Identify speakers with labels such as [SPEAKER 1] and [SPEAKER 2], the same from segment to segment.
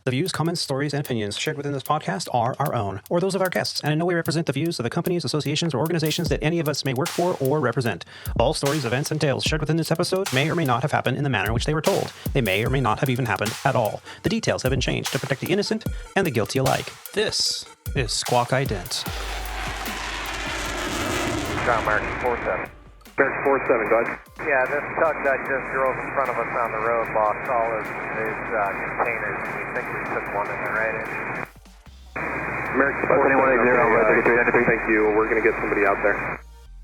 [SPEAKER 1] The views, comments, stories, and opinions shared within this podcast are our own, or those of our guests, and in no way represent the views of the companies, associations, or organizations that any of us may work for or represent. All stories, events, and tales shared within this episode may or may not have happened in the manner in which they were told. They may or may not have even happened at all. The details have been changed to protect the innocent and the guilty alike. This is Squawk Ident.
[SPEAKER 2] American 47.
[SPEAKER 3] American 47, go ahead.
[SPEAKER 2] Yeah, this tug that just drove in front of us on the road lost all his containers, and we think we took one in the right engine.
[SPEAKER 3] American 47, thank you. We're going to get somebody out there.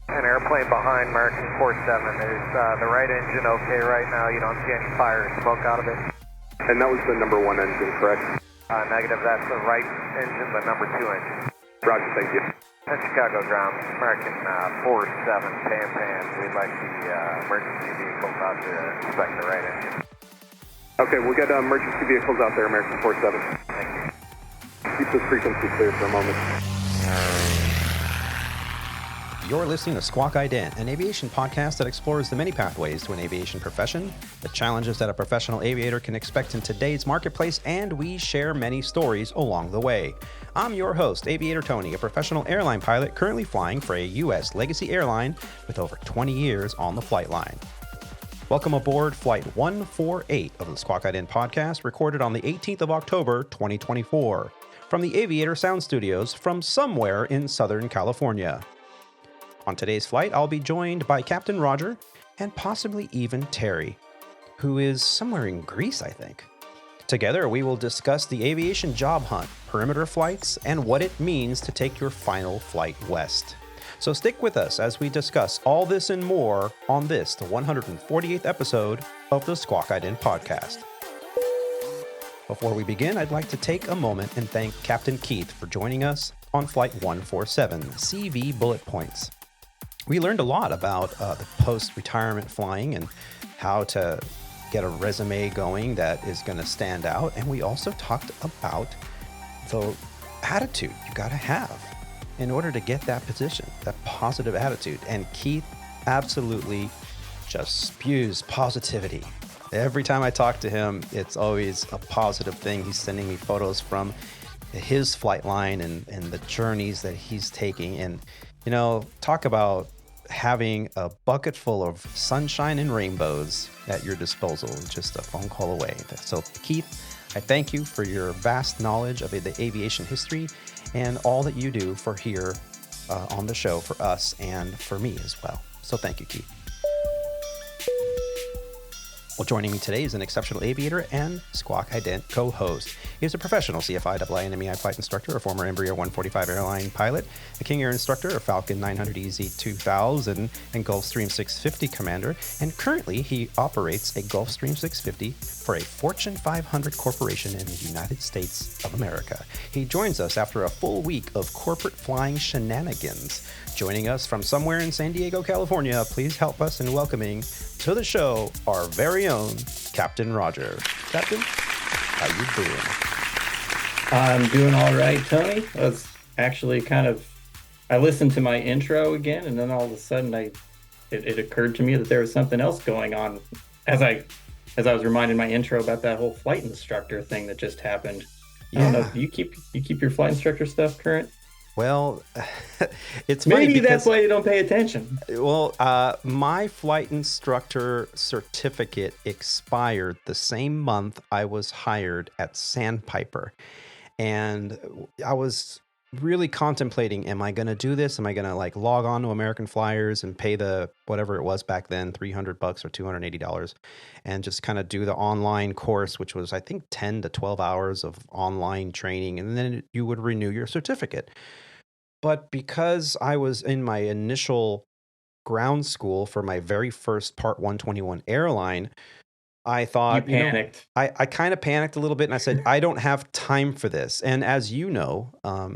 [SPEAKER 2] An airplane behind American 47. There's the right engine okay right now. You don't see any fire or smoke out of it.
[SPEAKER 3] And that was the number one engine, correct?
[SPEAKER 2] Negative. That's the right engine, the number 2 engine.
[SPEAKER 3] Roger, thank you.
[SPEAKER 2] And Chicago ground, American 47, Pan. We'd like the emergency vehicles out to inspect the right engine.
[SPEAKER 3] Okay, we'll get emergency vehicles out there, American 47.
[SPEAKER 2] Thank you.
[SPEAKER 3] Keep this frequency clear for a moment.
[SPEAKER 1] You're listening to Squawk Ident, an aviation podcast that explores the many pathways to an aviation profession, the challenges that a professional aviator can expect in today's marketplace, and we share many stories along the way. I'm your host, Aviator Tony, a professional airline pilot currently flying for a U.S. legacy airline with over 20 years on the flight line. Welcome aboard Flight 148 of the Squawk Ident Podcast, recorded on the 18th of October, 2024, from the Aviator Sound Studios from somewhere in Southern California. On today's flight, I'll be joined by Captain Roger and possibly even Terry, who is somewhere in Greece, I think. Together, we will discuss the aviation job hunt, perimeter flights, and what it means to take your final flight west. So stick with us as we discuss all this and more on this, the 148th episode of the Squawk Ident Podcast. Before we begin, I'd like to take a moment and thank Captain Keith for joining us on Flight 147, CV Bullet Points. We learned a lot about the post-retirement flying and how to get a resume going that is going to stand out. And we also talked about the attitude you got to have in order to get that position, that positive attitude. And Keith absolutely just spews positivity. Every time I talk to him, it's always a positive thing. He's sending me photos from his flight line and the journeys that he's taking. And, you know, talk about having a bucket full of sunshine and rainbows at your disposal, just a phone call away. So, Keith, I thank you for your vast knowledge of the aviation history and all that you do for here on the show for us and for me as well. So thank you, Keith. Well, joining me today is an exceptional aviator and Squawk Ident co-host. He is a professional CFI IINMEI flight instructor, a former Embraer 145 airline pilot, a King Air instructor, a Falcon 900EZ 2000, and Gulfstream 650 commander, and currently he operates a Gulfstream 650 for a Fortune 500 corporation in the United States of America. He joins us after a full week of corporate flying shenanigans. Joining us from somewhere in San Diego, California, please help us in welcoming to the show our very own Captain Roger. Captain, how you doing?
[SPEAKER 4] I'm doing all right, Tony. I was actually I listened to my intro again, and then all of a sudden it occurred to me that there was something else going on as I was reminding my intro about that whole flight instructor thing that just happened.
[SPEAKER 1] Yeah.
[SPEAKER 4] I don't know, do you keep your flight instructor stuff current?
[SPEAKER 1] Well, it's funny
[SPEAKER 4] maybe
[SPEAKER 1] because,
[SPEAKER 4] that's why you don't pay attention.
[SPEAKER 1] Well, my flight instructor certificate expired the same month I was hired at Sandpiper. And I was really contemplating, am I going to do this? Am I going to log on to American Flyers and pay the, whatever it was back then, $300 or $280, and just kind of do the online course, which was, I think, 10 to 12 hours of online training. And then you would renew your certificate. But because I was in my initial ground school for my very first Part 121 airline, I thought,
[SPEAKER 4] you panicked.
[SPEAKER 1] I kind of panicked a little bit, and I said, I don't have time for this. And as you know,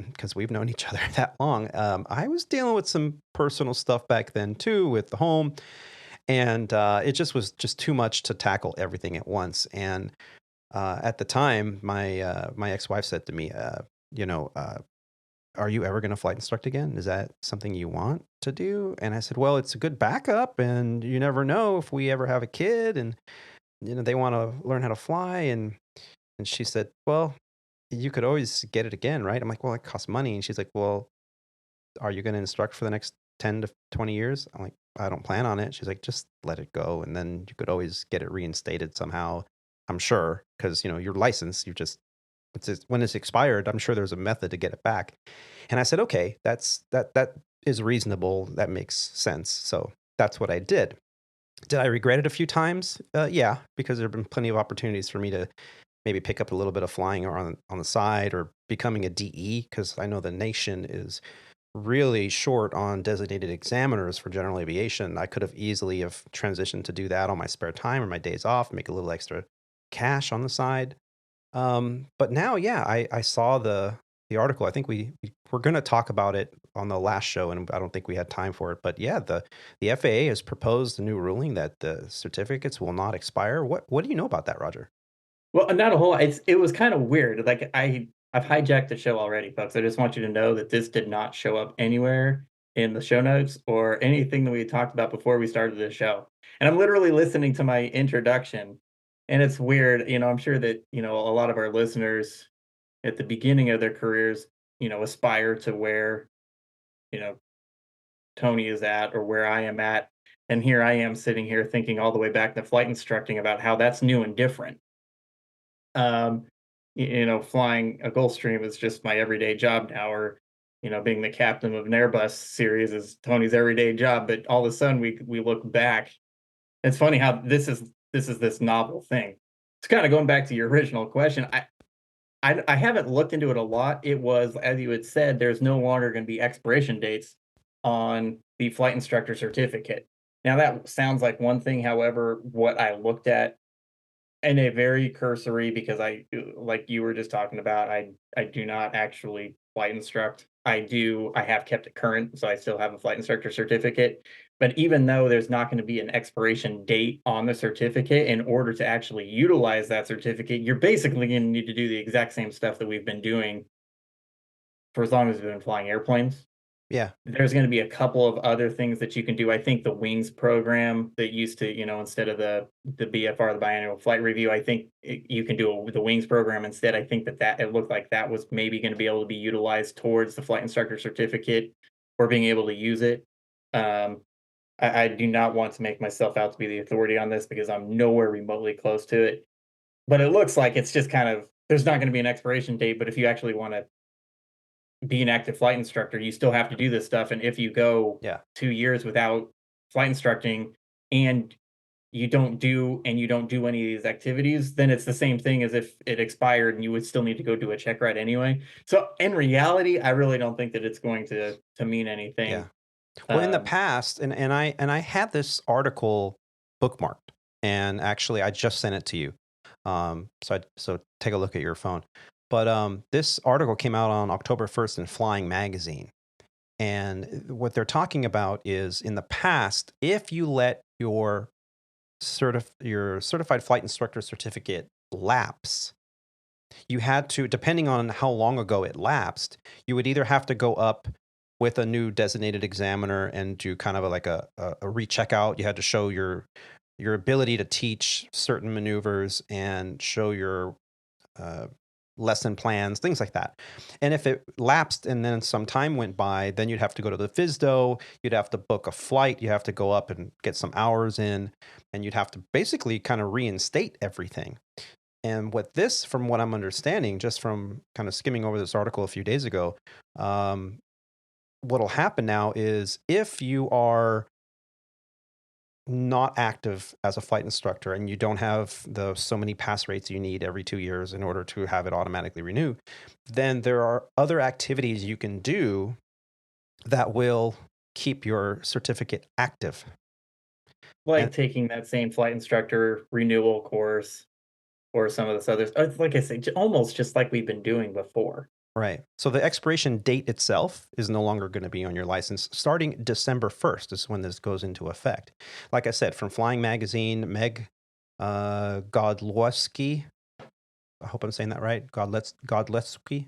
[SPEAKER 1] because we've known each other that long, I was dealing with some personal stuff back then too with the home. And it just was just too much to tackle everything at once. And at the time, my ex-wife said to me, are you ever going to flight instruct again? Is that something you want to do? And I said, well, it's a good backup, and you never know if we ever have a kid and, they want to learn how to fly. And And she said, well, you could always get it again, right? I'm like, well, it costs money. And she's like, well, are you going to instruct for the next 10 to 20 years? I'm like, I don't plan on it. She's like, just let it go. And then you could always get it reinstated somehow, I'm sure. Because, your license, when it's expired, I'm sure there's a method to get it back. And I said, okay, that is reasonable. That makes sense. So that's what I did. Did I regret it a few times? Yeah, because there have been plenty of opportunities for me to maybe pick up a little bit of flying or on the side or becoming a DE, because I know the nation is really short on designated examiners for general aviation. I could have easily have transitioned to do that on my spare time or my days off, make a little extra cash on the side. But now, yeah, I saw the article. I think we're going to talk about it on the last show, and I don't think we had time for it. But yeah, the FAA has proposed a new ruling that the certificates will not expire. What do you know about that, Roger?
[SPEAKER 4] Well, not a whole lot. It was kind of weird. Like I've hijacked the show already, folks. I just want you to know that this did not show up anywhere in the show notes or anything that we had talked about before we started the show. And I'm literally listening to my introduction, and it's weird. I'm sure that, a lot of our listeners at the beginning of their careers, aspire to where, you know, Tony is at or where I am at. And here I am sitting here thinking all the way back to flight instructing about how that's new and different. Um, flying a Gulfstream is just my everyday job now, or being the captain of an Airbus series is Tony's everyday job. But all of a sudden, we look back. It's funny how this novel thing. It's kind of going back to your original question. I haven't looked into it a lot. It was, as you had said, there's no longer going to be expiration dates on the flight instructor certificate. Now that sounds like one thing. However, what I looked at in a very cursory, because like you were just talking about, I do not actually flight instruct. I have kept it current, so I still have a flight instructor certificate. But even though there's not going to be an expiration date on the certificate, in order to actually utilize that certificate, you're basically going to need to do the exact same stuff that we've been doing for as long as we've been flying airplanes.
[SPEAKER 1] Yeah.
[SPEAKER 4] There's going to be a couple of other things that you can do. I think the wings program that used to, instead of the BFR, the biannual flight review, I think you can do the wings program instead. I think that it looked like that was maybe going to be able to be utilized towards the flight instructor certificate or being able to use it. I do not want to make myself out to be the authority on this because I'm nowhere remotely close to it. But it looks like it's just kind of, there's not going to be an expiration date, but if you actually want to be an active flight instructor, you still have to do this stuff. And if you go 2 years without flight instructing and you don't do any of these activities, then it's the same thing as if it expired and you would still need to go do a check ride anyway. So in reality, I really don't think that it's going to mean anything.
[SPEAKER 1] Yeah. Well, in the past, and I had this article bookmarked, and actually I just sent it to you. So take a look at your phone. But this article came out on October 1st in Flying Magazine. And what they're talking about is, in the past, if you let your certified flight instructor certificate lapse, you had to, depending on how long ago it lapsed, you would either have to go up with a new designated examiner and do kind of a recheck-out. You had to show your ability to teach certain maneuvers and show your lesson plans, things like that. And if it lapsed and then some time went by, then you'd have to go to the FSDO, you'd have to book a flight, you have to go up and get some hours in, and you'd have to basically kind of reinstate everything. And what this, from what I'm understanding, just from kind of skimming over this article a few days ago, what'll happen now is if you are not active as a flight instructor and you don't have the so many pass rates you need every 2 years in order to have it automatically renew, then there are other activities you can do that will keep your certificate active.
[SPEAKER 4] Like taking that same flight instructor renewal course or some of this others. Like I say, almost just like we've been doing before.
[SPEAKER 1] Right. So the expiration date itself is no longer going to be on your license. Starting December 1st is when this goes into effect. Like I said, from Flying Magazine, Meg Godlewski. I hope I'm saying that right. Godlewski.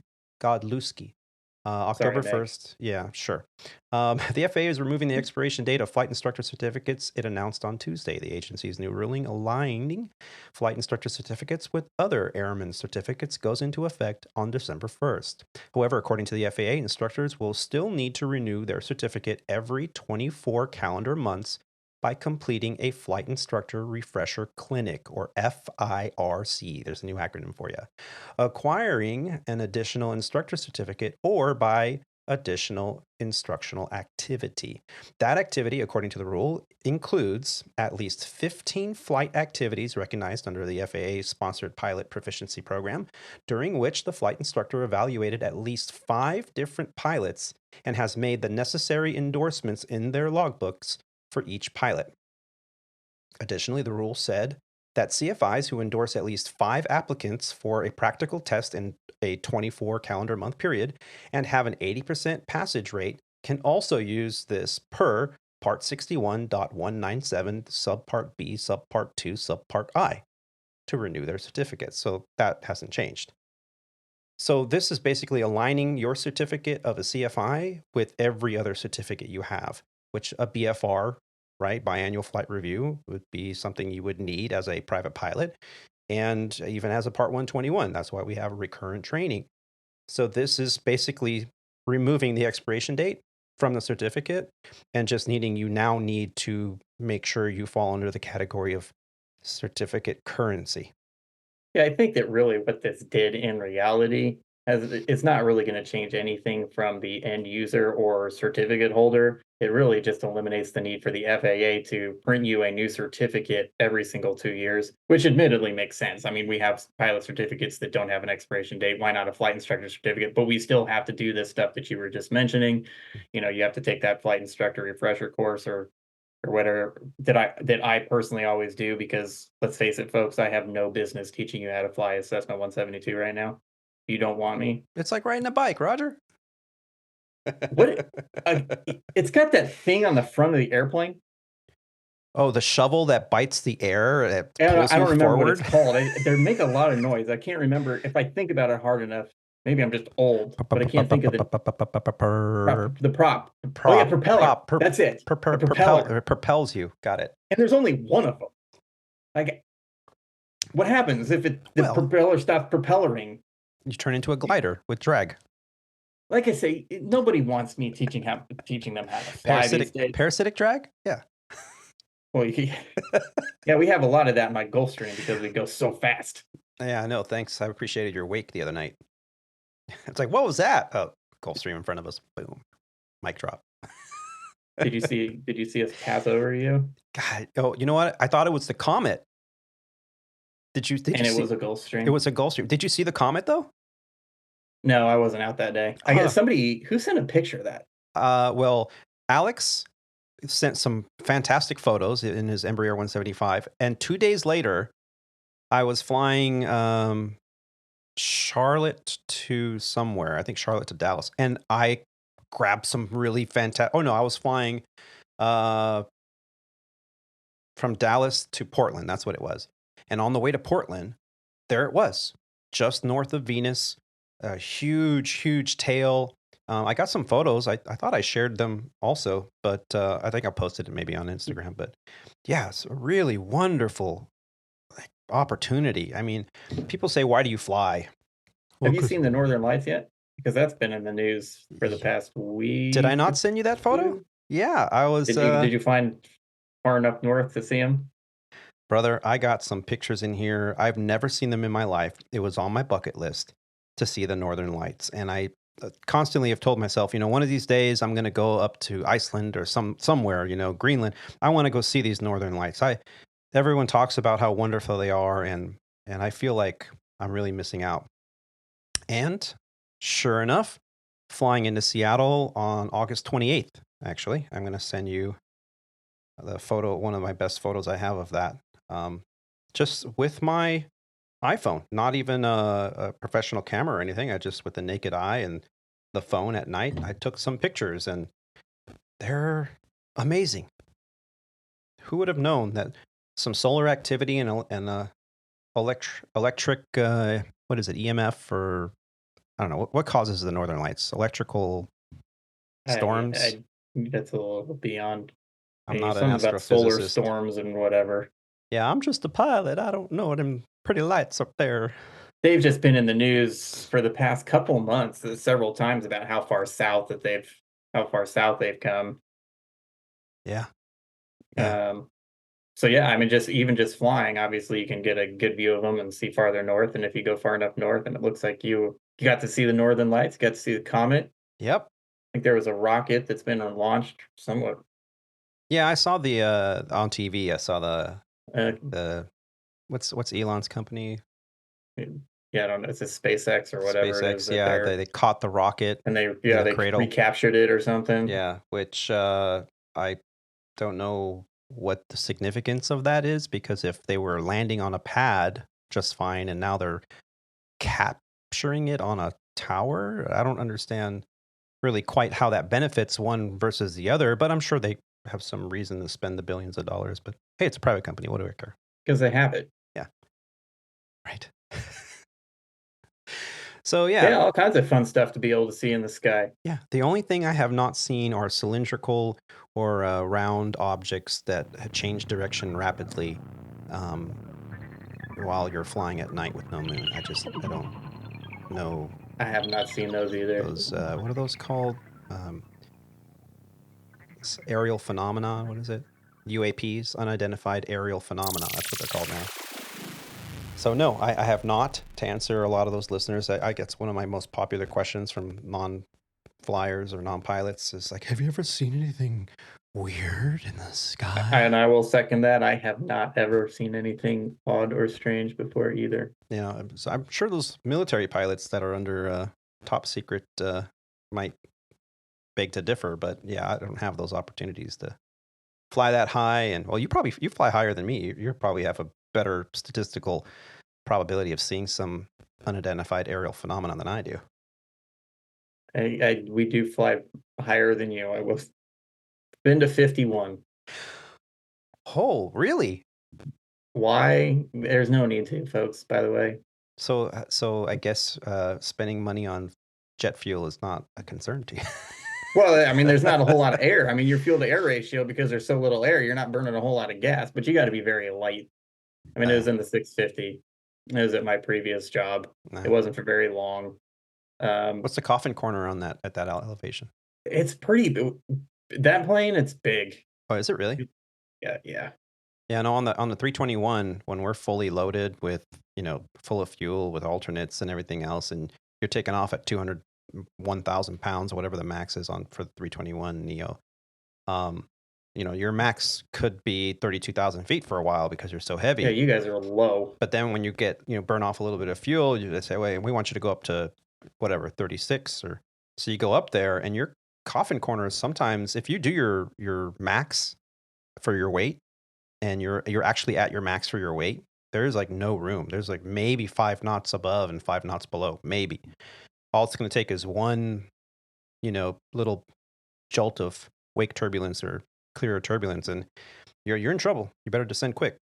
[SPEAKER 4] Sorry,
[SPEAKER 1] October
[SPEAKER 4] Meg.
[SPEAKER 1] 1st. Yeah, sure. The FAA is removing the expiration date of flight instructor certificates it announced on Tuesday. The agency's new ruling aligning flight instructor certificates with other airman certificates goes into effect on December 1st. However, according to the FAA, instructors will still need to renew their certificate every 24 calendar months by completing a flight instructor refresher clinic, or FIRC. There's a new acronym for you. Acquiring an additional instructor certificate, or by additional instructional activity. That activity, according to the rule, includes at least 15 flight activities recognized under the FAA-sponsored pilot proficiency program, during which the flight instructor evaluated at least 5 different pilots and has made the necessary endorsements in their logbooks for each pilot. Additionally, the rule said that CFIs who endorse at least 5 applicants for a practical test in a 24 calendar month period and have an 80% passage rate can also use this per Part 61.197 Subpart B, Subpart 2, Subpart I to renew their certificates. So that hasn't changed. So this is basically aligning your certificate of a CFI with every other certificate you have, which a BFR, right, biannual flight review, would be something you would need as a private pilot, and even as a Part 121. That's why we have recurrent training. So this is basically removing the expiration date from the certificate and just you now need to make sure you fall under the category of certificate currency.
[SPEAKER 4] Yeah, I think that really what this did in reality it's not really going to change anything from the end user or certificate holder. It really just eliminates the need for the FAA to print you a new certificate every single 2 years, which admittedly makes sense. I mean, we have pilot certificates that don't have an expiration date. Why not a flight instructor certificate? But we still have to do this stuff that you were just mentioning. You know, you have to take that flight instructor refresher course or whatever that I personally always do, because let's face it, folks, I have no business teaching you how to fly a Cessna 172 right now. You don't want me.
[SPEAKER 1] It's like riding a bike, Roger.
[SPEAKER 4] What? It's got that thing on the front of the airplane.
[SPEAKER 1] Oh, the shovel that bites the air, that
[SPEAKER 4] I
[SPEAKER 1] pulls
[SPEAKER 4] don't
[SPEAKER 1] you
[SPEAKER 4] remember what
[SPEAKER 1] forward.
[SPEAKER 4] it's called. They make a lot of noise. I can't remember. If I think about it hard enough, maybe I'm just old, but I can't think of the prop. Oh yeah, propeller. That's it. The propeller.
[SPEAKER 1] It propels you. Got it.
[SPEAKER 4] And there's only one of them. Like, what happens if the propeller stops propelling?
[SPEAKER 1] You turn into a glider with drag.
[SPEAKER 4] Like I say, nobody wants me teaching them how to fly these days.
[SPEAKER 1] Parasitic drag? Yeah.
[SPEAKER 4] Well, yeah, we have a lot of that in my Gulfstream because we go so fast.
[SPEAKER 1] Yeah, I know. Thanks. I appreciated your wake the other night. It's like, what was that? Oh, Gulfstream in front of us. Boom. Mic drop.
[SPEAKER 4] Did you see us pass over you?
[SPEAKER 1] God. Oh, you know what? I thought it was the Comet. Did you see?
[SPEAKER 4] It was a Gulfstream.
[SPEAKER 1] It was a Gulfstream. Did you see the Comet though?
[SPEAKER 4] No, I wasn't out that day. I guess somebody who sent a picture of that.
[SPEAKER 1] Well, Alex sent some fantastic photos in his Embraer 175, and 2 days later, I was flying Charlotte to somewhere. I think Charlotte to Dallas, and I grabbed some really fantastic. Oh no, I was flying from Dallas to Portland. That's what it was. And on the way to Portland, there it was, just north of Venus. A huge tail. I got some photos. I thought I shared them also, but I think I posted it maybe on Instagram. But yeah, it's a really wonderful opportunity. I mean, people say, why do you fly?
[SPEAKER 4] Have you seen the Northern Lights yet? Because that's been in the news for the past week.
[SPEAKER 1] Did I not send you that photo? Yeah, I was.
[SPEAKER 4] Did you find far enough north to see them?
[SPEAKER 1] Brother, I got some pictures in here. I've never seen them in my life. It was on my bucket list to see the Northern Lights. And I constantly have told myself, one of these days I'm going to go up to Iceland or somewhere, Greenland. I want to go see these Northern Lights. Everyone talks about how wonderful they are, and I feel like I'm really missing out. And sure enough, flying into Seattle on August 28th, actually, I'm going to send you the photo, one of my best photos I have of that. Just with my iPhone, not even a professional camera or anything. I just, with the naked eye and the phone at night, I took some pictures, and they're amazing. Who would have known that some solar activity and electric, what is it, EMF or I don't know, what causes the northern lights? Electrical storms?
[SPEAKER 4] That's a little beyond
[SPEAKER 1] I'm
[SPEAKER 4] me.
[SPEAKER 1] not an
[SPEAKER 4] Something about solar
[SPEAKER 1] astrophysicist.
[SPEAKER 4] storms and whatever.
[SPEAKER 1] Yeah, I'm just a pilot. I don't know them pretty lights up there.
[SPEAKER 4] They've just been in the news for the past couple months, several times about how far south they've come.
[SPEAKER 1] Yeah. Yeah.
[SPEAKER 4] So yeah, I mean, just flying, obviously you can get a good view of them and see farther north. And if you go far enough north, and it looks like you got to see the northern lights, got to see the comet.
[SPEAKER 1] Yep.
[SPEAKER 4] I think there was a rocket that's been launched somewhat.
[SPEAKER 1] Yeah, I saw the on TV. I saw
[SPEAKER 4] Uh,
[SPEAKER 1] the what's Elon's company?
[SPEAKER 4] yeah, I don't know. It's a SpaceX or whatever it is
[SPEAKER 1] SpaceX.
[SPEAKER 4] that
[SPEAKER 1] Yeah, they caught the rocket
[SPEAKER 4] and
[SPEAKER 1] in the
[SPEAKER 4] they
[SPEAKER 1] cradle.
[SPEAKER 4] recaptured it or something.
[SPEAKER 1] Yeah, which I don't know what the significance of that is, because if they were landing on a pad just fine and now they're capturing it on a tower, I don't understand really quite how that benefits one versus the other, but I'm sure they have some reason to spend the billions of dollars. But hey, it's a private company. What do I care?
[SPEAKER 4] Because they have it.
[SPEAKER 1] Yeah. Right. So
[SPEAKER 4] Yeah, all kinds of fun stuff to be able to see in the sky.
[SPEAKER 1] Yeah, the only thing I have not seen are cylindrical or round objects that change direction rapidly while you're flying at night with no moon. I don't know
[SPEAKER 4] I have not seen those either.
[SPEAKER 1] those. What are those called? Aerial phenomena. What is it? UAPs, unidentified aerial phenomena. That's what they're called now. So no, I have not. To answer a lot of those listeners, I guess one of my most popular questions from non-flyers or non-pilots is like, have you ever seen anything weird in the sky?
[SPEAKER 4] And I will second that. I have not ever seen anything odd or strange before either.
[SPEAKER 1] Yeah, so I'm sure those military pilots that are under top secret might beg to differ, but yeah, I don't have those opportunities to fly that high. And well, you fly higher than me. You probably have a better statistical probability of seeing some unidentified aerial phenomenon than I do.
[SPEAKER 4] We do fly higher than you. I was been to 51.
[SPEAKER 1] Oh, really?
[SPEAKER 4] Why? There's no need to, folks, by the way.
[SPEAKER 1] So I guess spending money on jet fuel is not a concern to you.
[SPEAKER 4] Well, I mean, there's not a whole lot of air. I mean, your fuel to air ratio, because there's so little air, you're not burning a whole lot of gas, but you got to be very light. I mean, it was in the 650. It was at my previous job. It wasn't for very long.
[SPEAKER 1] What's the coffin corner on that at that elevation?
[SPEAKER 4] It's pretty. That plane, it's big.
[SPEAKER 1] Oh, is it really?
[SPEAKER 4] Yeah.
[SPEAKER 1] Yeah, no, on the 321, when we're fully loaded with, full of fuel with alternates and everything else, and you're taking off at 1,000 pounds, whatever the max is for the 321 Neo, your max could be 32,000 feet for a while because you're so heavy.
[SPEAKER 4] Yeah, you guys are low.
[SPEAKER 1] But then when you get, burn off a little bit of fuel, they say, wait, we want you to go up to whatever, 36 or so. You go up there and your coffin corners, sometimes if you do your max for your weight and you're actually at your max for your weight, there's like no room. There's like maybe 5 knots above and 5 knots below, maybe. All it's going to take is one, little jolt of wake turbulence or clearer turbulence, and you're in trouble. You better descend quick.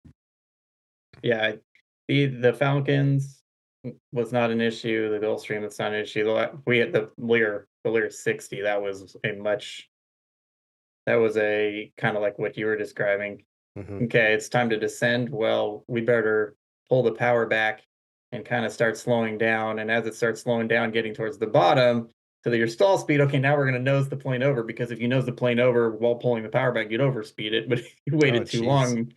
[SPEAKER 4] Yeah, the Falcons was not an issue. The Gulfstream, that's not an issue. We had the Lear 60. That was a kind of like what you were describing.
[SPEAKER 1] Mm-hmm.
[SPEAKER 4] Okay, it's time to descend. Well, we better pull the power back and kind of start slowing down. And as it starts slowing down, getting towards the bottom, so that your stall speed, okay, now we're going to nose the plane over, because if you nose the plane over while pulling the power back, you'd overspeed it. But if you waited too long,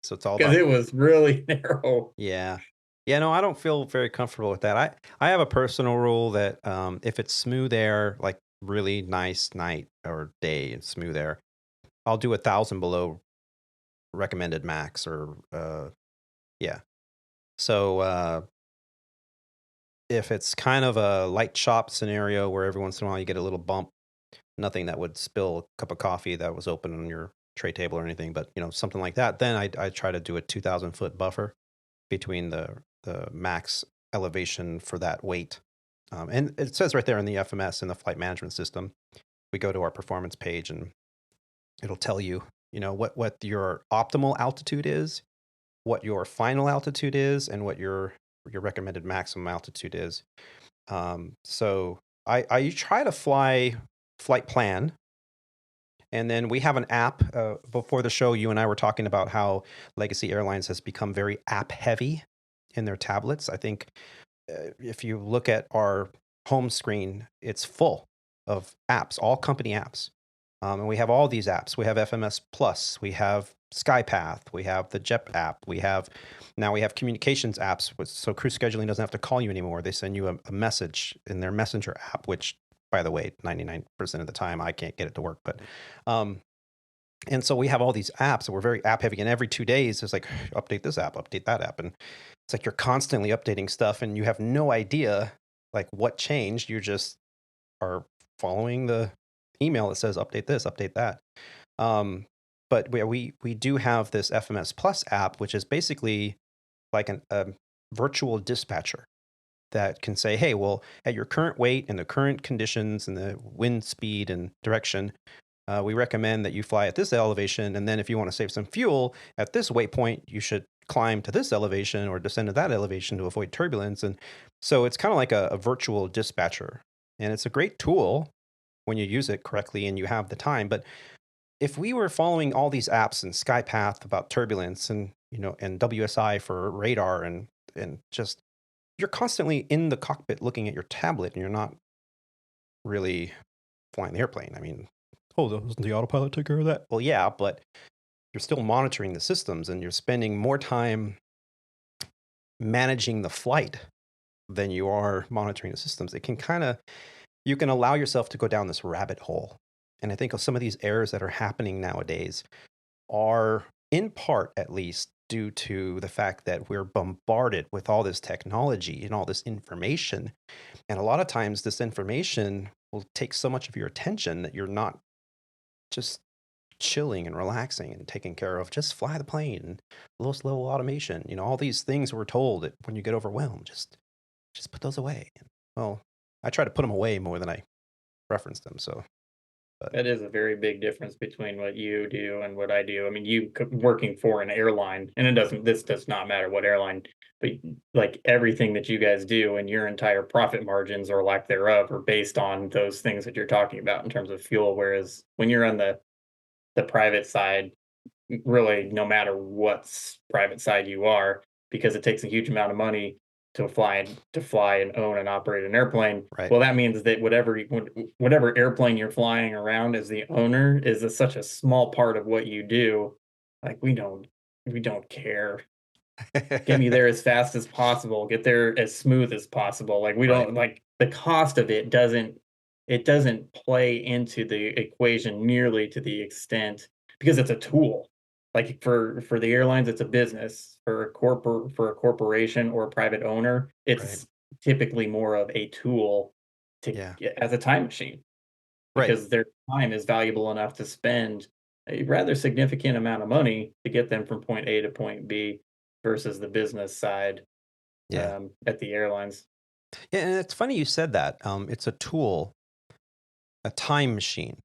[SPEAKER 1] so it's all
[SPEAKER 4] because it was really narrow.
[SPEAKER 1] Yeah. Yeah, no, I don't feel very comfortable with that. I have a personal rule that if it's smooth air, like really nice night or day and smooth air, I'll do 1,000 below recommended max or yeah. So if it's kind of a light shop scenario where every once in a while you get a little bump, nothing that would spill a cup of coffee that was open on your tray table or anything, but something like that, then I try to do a 2,000 foot buffer between the max elevation for that weight. And it says right there in the FMS, in the flight management system, we go to our performance page and it'll tell you, what your optimal altitude is, what your final altitude is, and what your recommended maximum altitude is. So I try to flight plan. And then we have an app. Before the show, you and I were talking about how Legacy Airlines has become very app heavy in their tablets. I think if you look at our home screen, it's full of apps, all company apps. And we have all these apps. We have FMS Plus, we have SkyPath, we have the JEP app, we have communications apps. So crew scheduling doesn't have to call you anymore. They send you a message in their messenger app, which, by the way, 99% of the time I can't get it to work. But and so we have all these apps, and we're very app heavy. And every 2 days, it's like, update this app, update that app. And it's like you're constantly updating stuff, and you have no idea like what changed. You just are following the email that says update this, update that. But we do have this FMS Plus app, which is basically like a virtual dispatcher that can say, hey, well, at your current weight and the current conditions and the wind speed and direction, we recommend that you fly at this elevation. And then if you want to save some fuel at this waypoint, you should climb to this elevation or descend to that elevation to avoid turbulence. And so it's kind of like a virtual dispatcher. And it's a great tool when you use it correctly and you have the time. But if we were following all these apps and SkyPath about turbulence and, and WSI for radar and just, you're constantly in the cockpit looking at your tablet and you're not really flying the airplane. I mean, doesn't the autopilot take care of that? Well, yeah, but you're still monitoring the systems and you're spending more time managing the flight than you are monitoring the systems. It can you can allow yourself to go down this rabbit hole. And I think of some of these errors that are happening nowadays are, in part at least, due to the fact that we're bombarded with all this technology and all this information. And a lot of times this information will take so much of your attention that you're not just chilling and relaxing and taking care of, just fly the plane and lowest level automation. All these things we're told that when you get overwhelmed, just put those away. Well, I try to put them away more than I reference them. So
[SPEAKER 4] that is a very big difference between what you do and what I do. I mean, working for an airline, and this does not matter what airline, but like everything that you guys do and your entire profit margins or lack thereof are based on those things that you're talking about in terms of fuel. Whereas when you're on the private side, really, no matter what private side you are, because it takes a huge amount of money to fly and own and operate an airplane.
[SPEAKER 1] Right.
[SPEAKER 4] Well, that means that whatever airplane you're flying around as the owner is such a small part of what you do. Like we don't care. Get me there as fast as possible. Get there as smooth as possible. Like we don't like the cost of it doesn't play into the equation nearly to the extent, because it's a tool. Like for the airlines, it's a business. For a corporation or a private owner, it's typically more of a tool as a time machine, because their time is valuable enough to spend a rather significant amount of money to get them from point A to point B versus the business side at the airlines.
[SPEAKER 1] Yeah, and it's funny you said that. It's a tool, a time machine.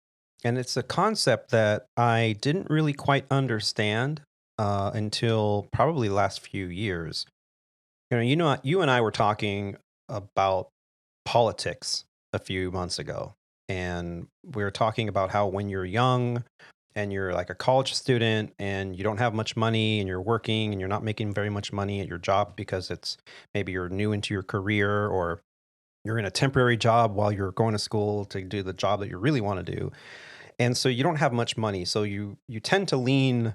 [SPEAKER 1] And it's a concept that I didn't really quite understand until probably the last few years. You and I were talking about politics a few months ago, and we were talking about how when you're young and you're like a college student and you don't have much money and you're working and you're not making very much money at your job because maybe you're new into your career, or you're in a temporary job while you're going to school to do the job that you really want to do. And so you don't have much money. So you tend to lean,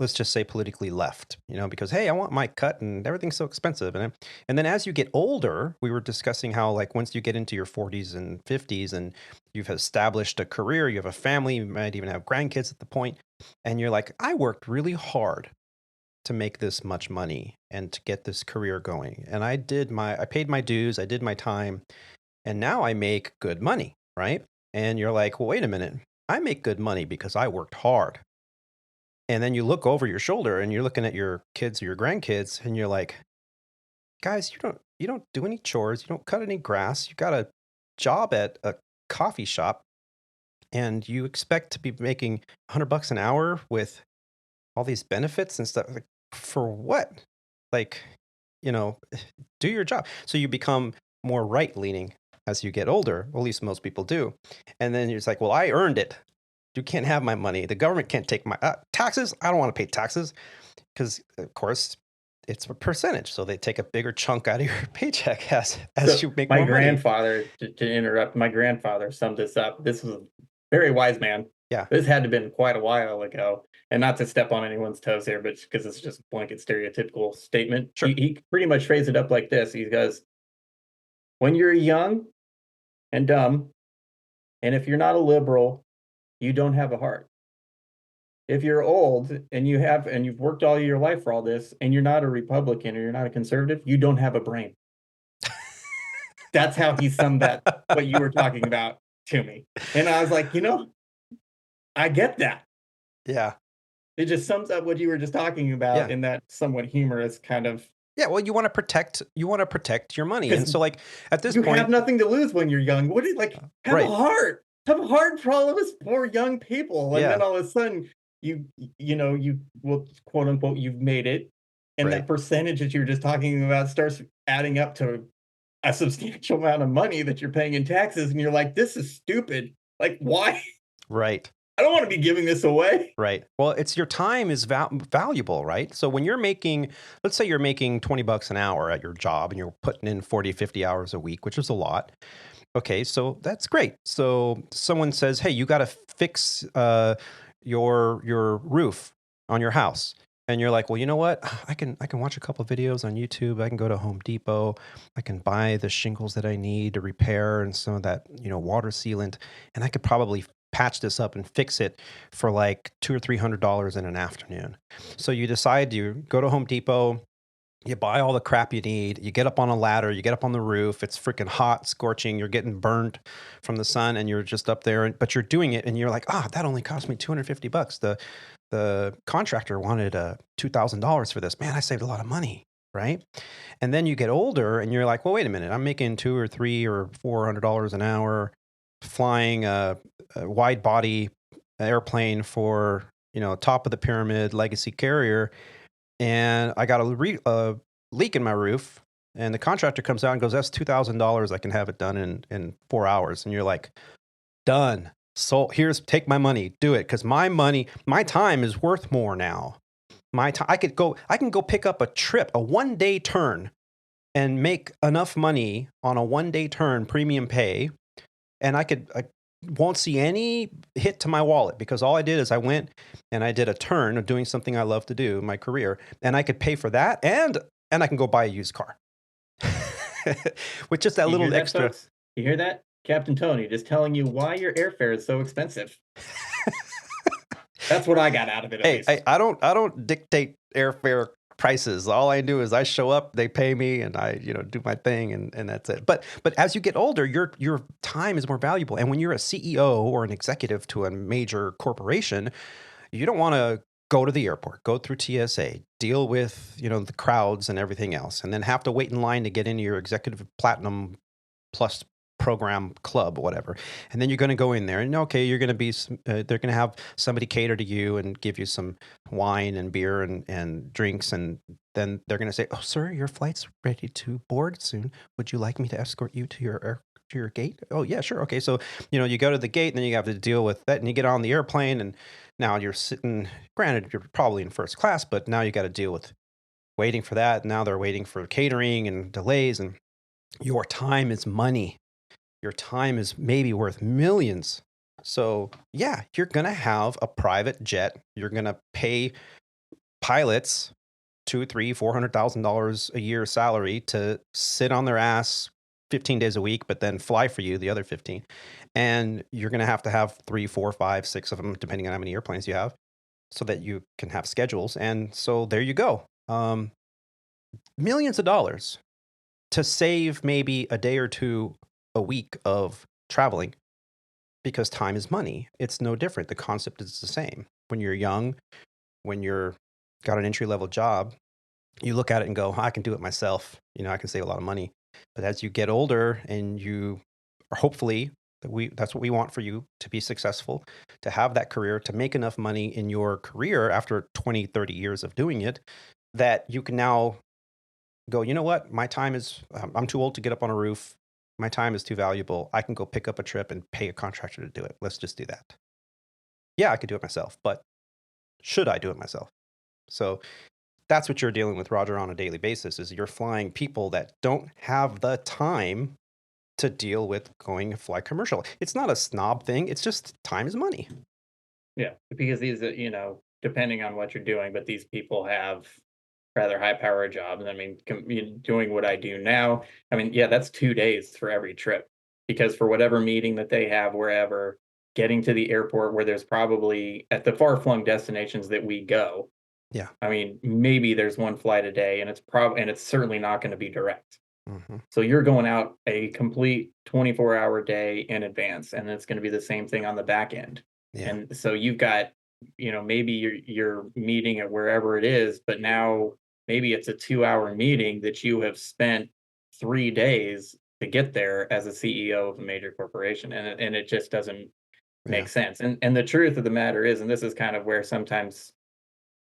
[SPEAKER 1] let's just say, politically left, because, hey, I want my cut and everything's so expensive. And then as you get older, we were discussing how, like, once you get into your 40s and 50s and you've established a career, you have a family, you might even have grandkids at the point, and you're like, I worked really hard to make this much money and to get this career going. And I paid my dues, I did my time, and now I make good money, right? And you're like, well, wait a minute. I make good money because I worked hard. And then you look over your shoulder and you're looking at your kids or your grandkids and you're like, guys, you don't do any chores. You don't cut any grass. You got a job at a coffee shop and you expect to be making $100 an hour with all these benefits and stuff. Like, for what? Like, do your job. So you become more right leaning as you get older. At least most people do. And then you're just like, well, I earned it. You can't have my money. The government can't take my taxes. I don't want to pay taxes because, of course, it's a percentage. So they take a bigger chunk out of your paycheck as you make more money.
[SPEAKER 4] My grandfather, to interrupt, my grandfather summed this up. This was a very wise man.
[SPEAKER 1] Yeah.
[SPEAKER 4] This had to have been quite a while ago. And not to step on anyone's toes here, but because it's just a blanket stereotypical statement.
[SPEAKER 1] Sure.
[SPEAKER 4] He pretty much phrased it up like this. He goes, when you're young and dumb, and if you're not a liberal, you don't have a heart. If you're old and you've worked all your life for all this, and you're not a Republican or you're not a conservative, you don't have a brain. That's how he summed that, what you were talking about, to me. And I was like, I get that.
[SPEAKER 1] Yeah.
[SPEAKER 4] It just sums up what you were just talking about in that somewhat humorous kind of.
[SPEAKER 1] Yeah, well, you want to protect your money. And so like at this point,
[SPEAKER 4] you have nothing to lose when you're young. What do you have a heart? Have a heart for all of us poor young people. And then all of a sudden you will, quote unquote, you've made it. And that percentage that you were just talking about starts adding up to a substantial amount of money that you're paying in taxes. And you're like, this is stupid. Like, why?
[SPEAKER 1] Right.
[SPEAKER 4] I don't want to be giving this away.
[SPEAKER 1] Right. Well, it's your time is valuable, right? So when you're making, let's say you're making $20 an hour at your job and you're putting in 40, 50 hours a week, which is a lot. Okay, so that's great. So someone says, hey, you got to fix your roof on your house. And you're like, well, you know what? I can watch a couple of videos on YouTube. I can go to Home Depot. I can buy the shingles that I need to repair and some of that, water sealant. And I could probably patch this up and fix it for like $200 or $300 in an afternoon. So you decide you go to Home Depot, you buy all the crap you need, you get up on a ladder, you get up on the roof, it's freaking hot, scorching, you're getting burned from the sun and you're just up there, but you're doing it and you're like, that only cost me $250. The contractor wanted $2,000 for this. Man, I saved a lot of money, right? And then you get older and you're like, well, wait a minute, I'm making $200 or $300 or $400 an hour flying a wide body airplane for, top of the pyramid legacy carrier. And I got a leak in my roof and the contractor comes out and goes, that's $2,000. I can have it done in 4 hours. And you're like, done. So take my money, do it. Cause my time is worth more now. My time, I can go pick up a trip, a 1-day turn and make enough money on a 1-day turn premium pay. And I won't see any hit to my wallet because all I did is I went and I did a turn of doing something I love to do in my career. And I could pay for that and I can go buy a used car. With just that little extra.
[SPEAKER 4] Folks? You hear that? Captain Tony just telling you why your airfare is so expensive. That's what I got out of it.
[SPEAKER 1] I don't dictate airfare prices. All I do is I show up, they pay me, and I do my thing, and that's it. But as you get older, your time is more valuable. And when you're a CEO or an executive to a major corporation, you don't want to go to the airport, go through TSA, deal with the crowds and everything else, and then have to wait in line to get into your executive platinum plus program club, whatever. And then you're going to go in there and you're going to be, they're going to have somebody cater to you and give you some wine and beer and drinks. And then they're going to say, oh, sir, your flight's ready to board soon. Would you like me to escort you to your gate? Oh yeah, sure. Okay. So, you go to the gate and then you have to deal with that and you get on the airplane and now you're sitting, granted, you're probably in first class, but now you got to deal with waiting for that. Now they're waiting for catering and delays, and your time is money. Your time is maybe worth millions. So yeah, you're going to have a private jet. You're going to pay pilots $200,000, $300,000, $400,000 a year salary to sit on their ass 15 days a week, but then fly for you the other 15. And you're going to have 3, 4, 5, 6 of them, depending on how many airplanes you have, so that you can have schedules. And so there you go. Millions of dollars to save maybe a day or two a week of traveling, because time is money. It's no different. The concept is the same. When you're young, when you're got an entry-level job, you look at it and go, I can do it myself. I can save a lot of money. But as you get older and you are hopefully, that's what we want for you, to be successful, to have that career, to make enough money in your career after 20, 30 years of doing it, that you can now go, you know what? My time is, I'm too old to get up on a roof. My time is too valuable. I can go pick up a trip and pay a contractor to do it. Let's just do that. Yeah, I could do it myself, but should I do it myself? So that's what you're dealing with, Roger, on a daily basis, is you're flying people that don't have the time to deal with going fly commercial. It's not a snob thing. It's just time is money.
[SPEAKER 4] Yeah, because these, depending on what you're doing, but these people have rather high power jobs. I mean, doing what I do now, I mean, yeah, that's 2 days for every trip because for whatever meeting that they have, wherever, getting to the airport where there's probably at the far flung destinations that we go.
[SPEAKER 1] Yeah.
[SPEAKER 4] I mean, maybe there's one flight a day and it's certainly not going to be direct.
[SPEAKER 1] Mm-hmm.
[SPEAKER 4] So you're going out a complete 24-hour day in advance, and it's going to be the same thing on the back end.
[SPEAKER 1] Yeah.
[SPEAKER 4] And so you've got, maybe you're meeting at wherever it is, but now maybe it's a 2-hour meeting that you have spent 3 days to get there as a CEO of a major corporation, and it just doesn't make sense. And the truth of the matter is, and this is kind of where sometimes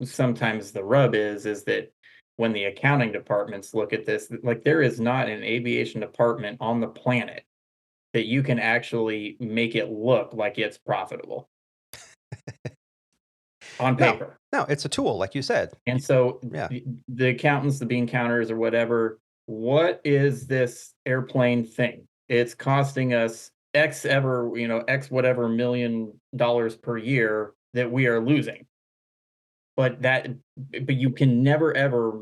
[SPEAKER 4] the rub is that when the accounting departments look at this, like there is not an aviation department on the planet that you can actually make it look like it's profitable on paper.
[SPEAKER 1] No, it's a tool, like you said.
[SPEAKER 4] And so
[SPEAKER 1] Yeah.
[SPEAKER 4] the accountants, the bean counters or whatever, what is this airplane thing? It's costing us X whatever $1 million per year that we are losing. But you can never ever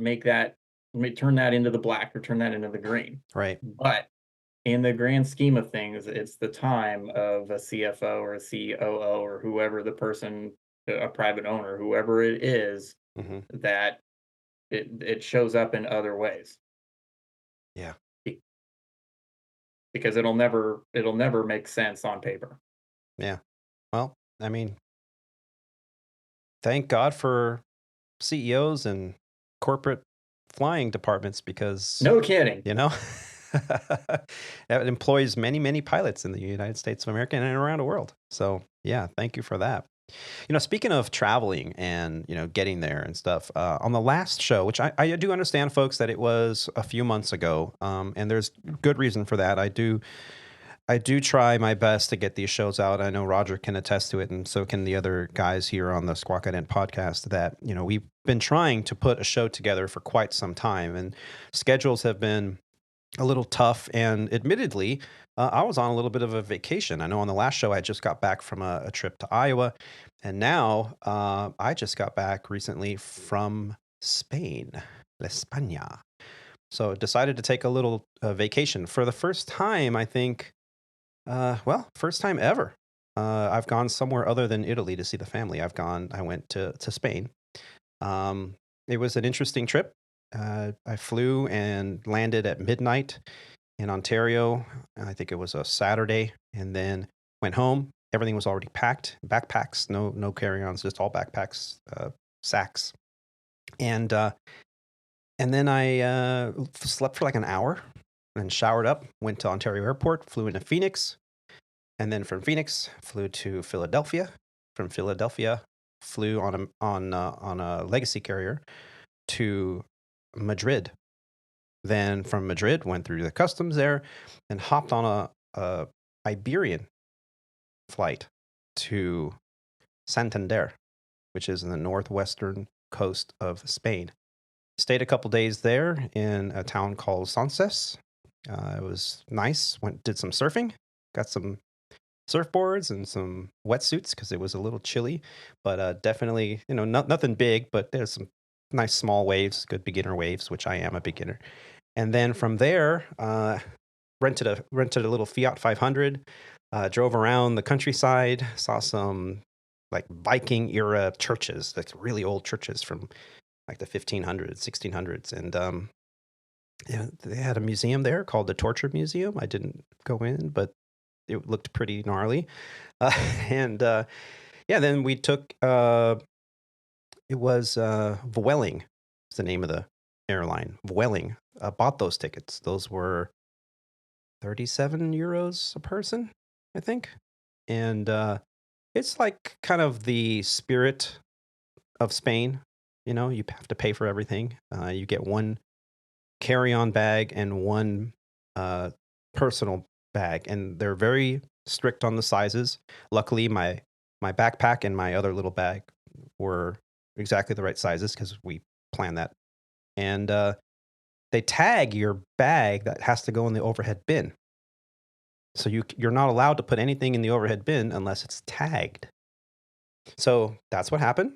[SPEAKER 4] turn that into the black or turn that into the green.
[SPEAKER 1] Right.
[SPEAKER 4] But in the grand scheme of things, it's the time of a CFO or a COO or whoever the person, a private owner, whoever it is,
[SPEAKER 1] Mm-hmm.
[SPEAKER 4] that it shows up in other ways.
[SPEAKER 1] Yeah.
[SPEAKER 4] Because it'll never make sense on paper.
[SPEAKER 1] Yeah. Well, I mean, thank God for CEOs and corporate flying departments because
[SPEAKER 4] No kidding.
[SPEAKER 1] it employs many, many pilots in the United States of America and around the world. So yeah, thank you for that. Speaking of traveling and, getting there and stuff, on the last show, which I do understand, folks, that it was a few months ago, and there's good reason for that. I do try my best to get these shows out. I know Roger can attest to it, and so can the other guys here on the Squawk Ident podcast, that, we've been trying to put a show together for quite some time, and schedules have been a little tough. And admittedly, I was on a little bit of a vacation. I know on the last show, I just got back from a trip to Iowa, and now I just got back recently from Spain, España. So decided to take a little vacation for the first time, I think. First time ever. I've gone somewhere other than Italy to see the family. I went to Spain. It was an interesting trip. I flew and landed at midnight in Ontario. I think it was a Saturday, and then went home. Everything was already packed, backpacks, no carry-ons, just all backpacks, sacks. And then I slept for like an hour, then showered up, went to Ontario Airport, flew into Phoenix, and then from Phoenix flew to Philadelphia. From Philadelphia, flew on a legacy carrier to Madrid. Then from Madrid, went through the customs there, and hopped on a Iberian flight to Santander, which is in the northwestern coast of Spain. Stayed a couple days there in a town called Sances. It was nice. Did some surfing, got some surfboards and some wetsuits because it was a little chilly, but definitely, nothing big, but there's some nice small waves, good beginner waves, which I am a beginner. And then from there, rented a little Fiat 500, drove around the countryside, saw some like Viking era churches, like really old churches from like the 1500s, 1600s. And they had a museum there called the Torture Museum. I didn't go in, but it looked pretty gnarly. Then we took, it was Vueling, is the name of the airline. Vueling. Bought those tickets. Those were 37 euros a person, I think. And it's like kind of the spirit of Spain. You have to pay for everything. You get one carry-on bag and one personal bag, and they're very strict on the sizes. Luckily, my backpack and my other little bag were exactly the right sizes because we planned that. And they tag your bag that has to go in the overhead bin. So you're not allowed to put anything in the overhead bin unless it's tagged. So that's what happened.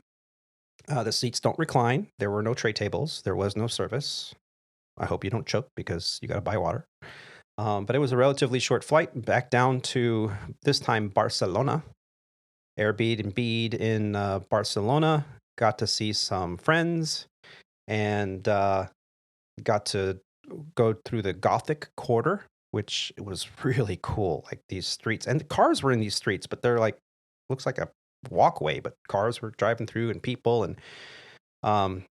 [SPEAKER 1] The seats don't recline. There were no tray tables. There was no service. I hope you don't choke because you got to buy water. But it was a relatively short flight back down to, this time, Barcelona. Airbnb'd in Barcelona. Got to see some friends and got to go through the Gothic Quarter, which was really cool. Like these streets, and the cars were in these streets, but they're like, looks like a walkway, but cars were driving through and people. And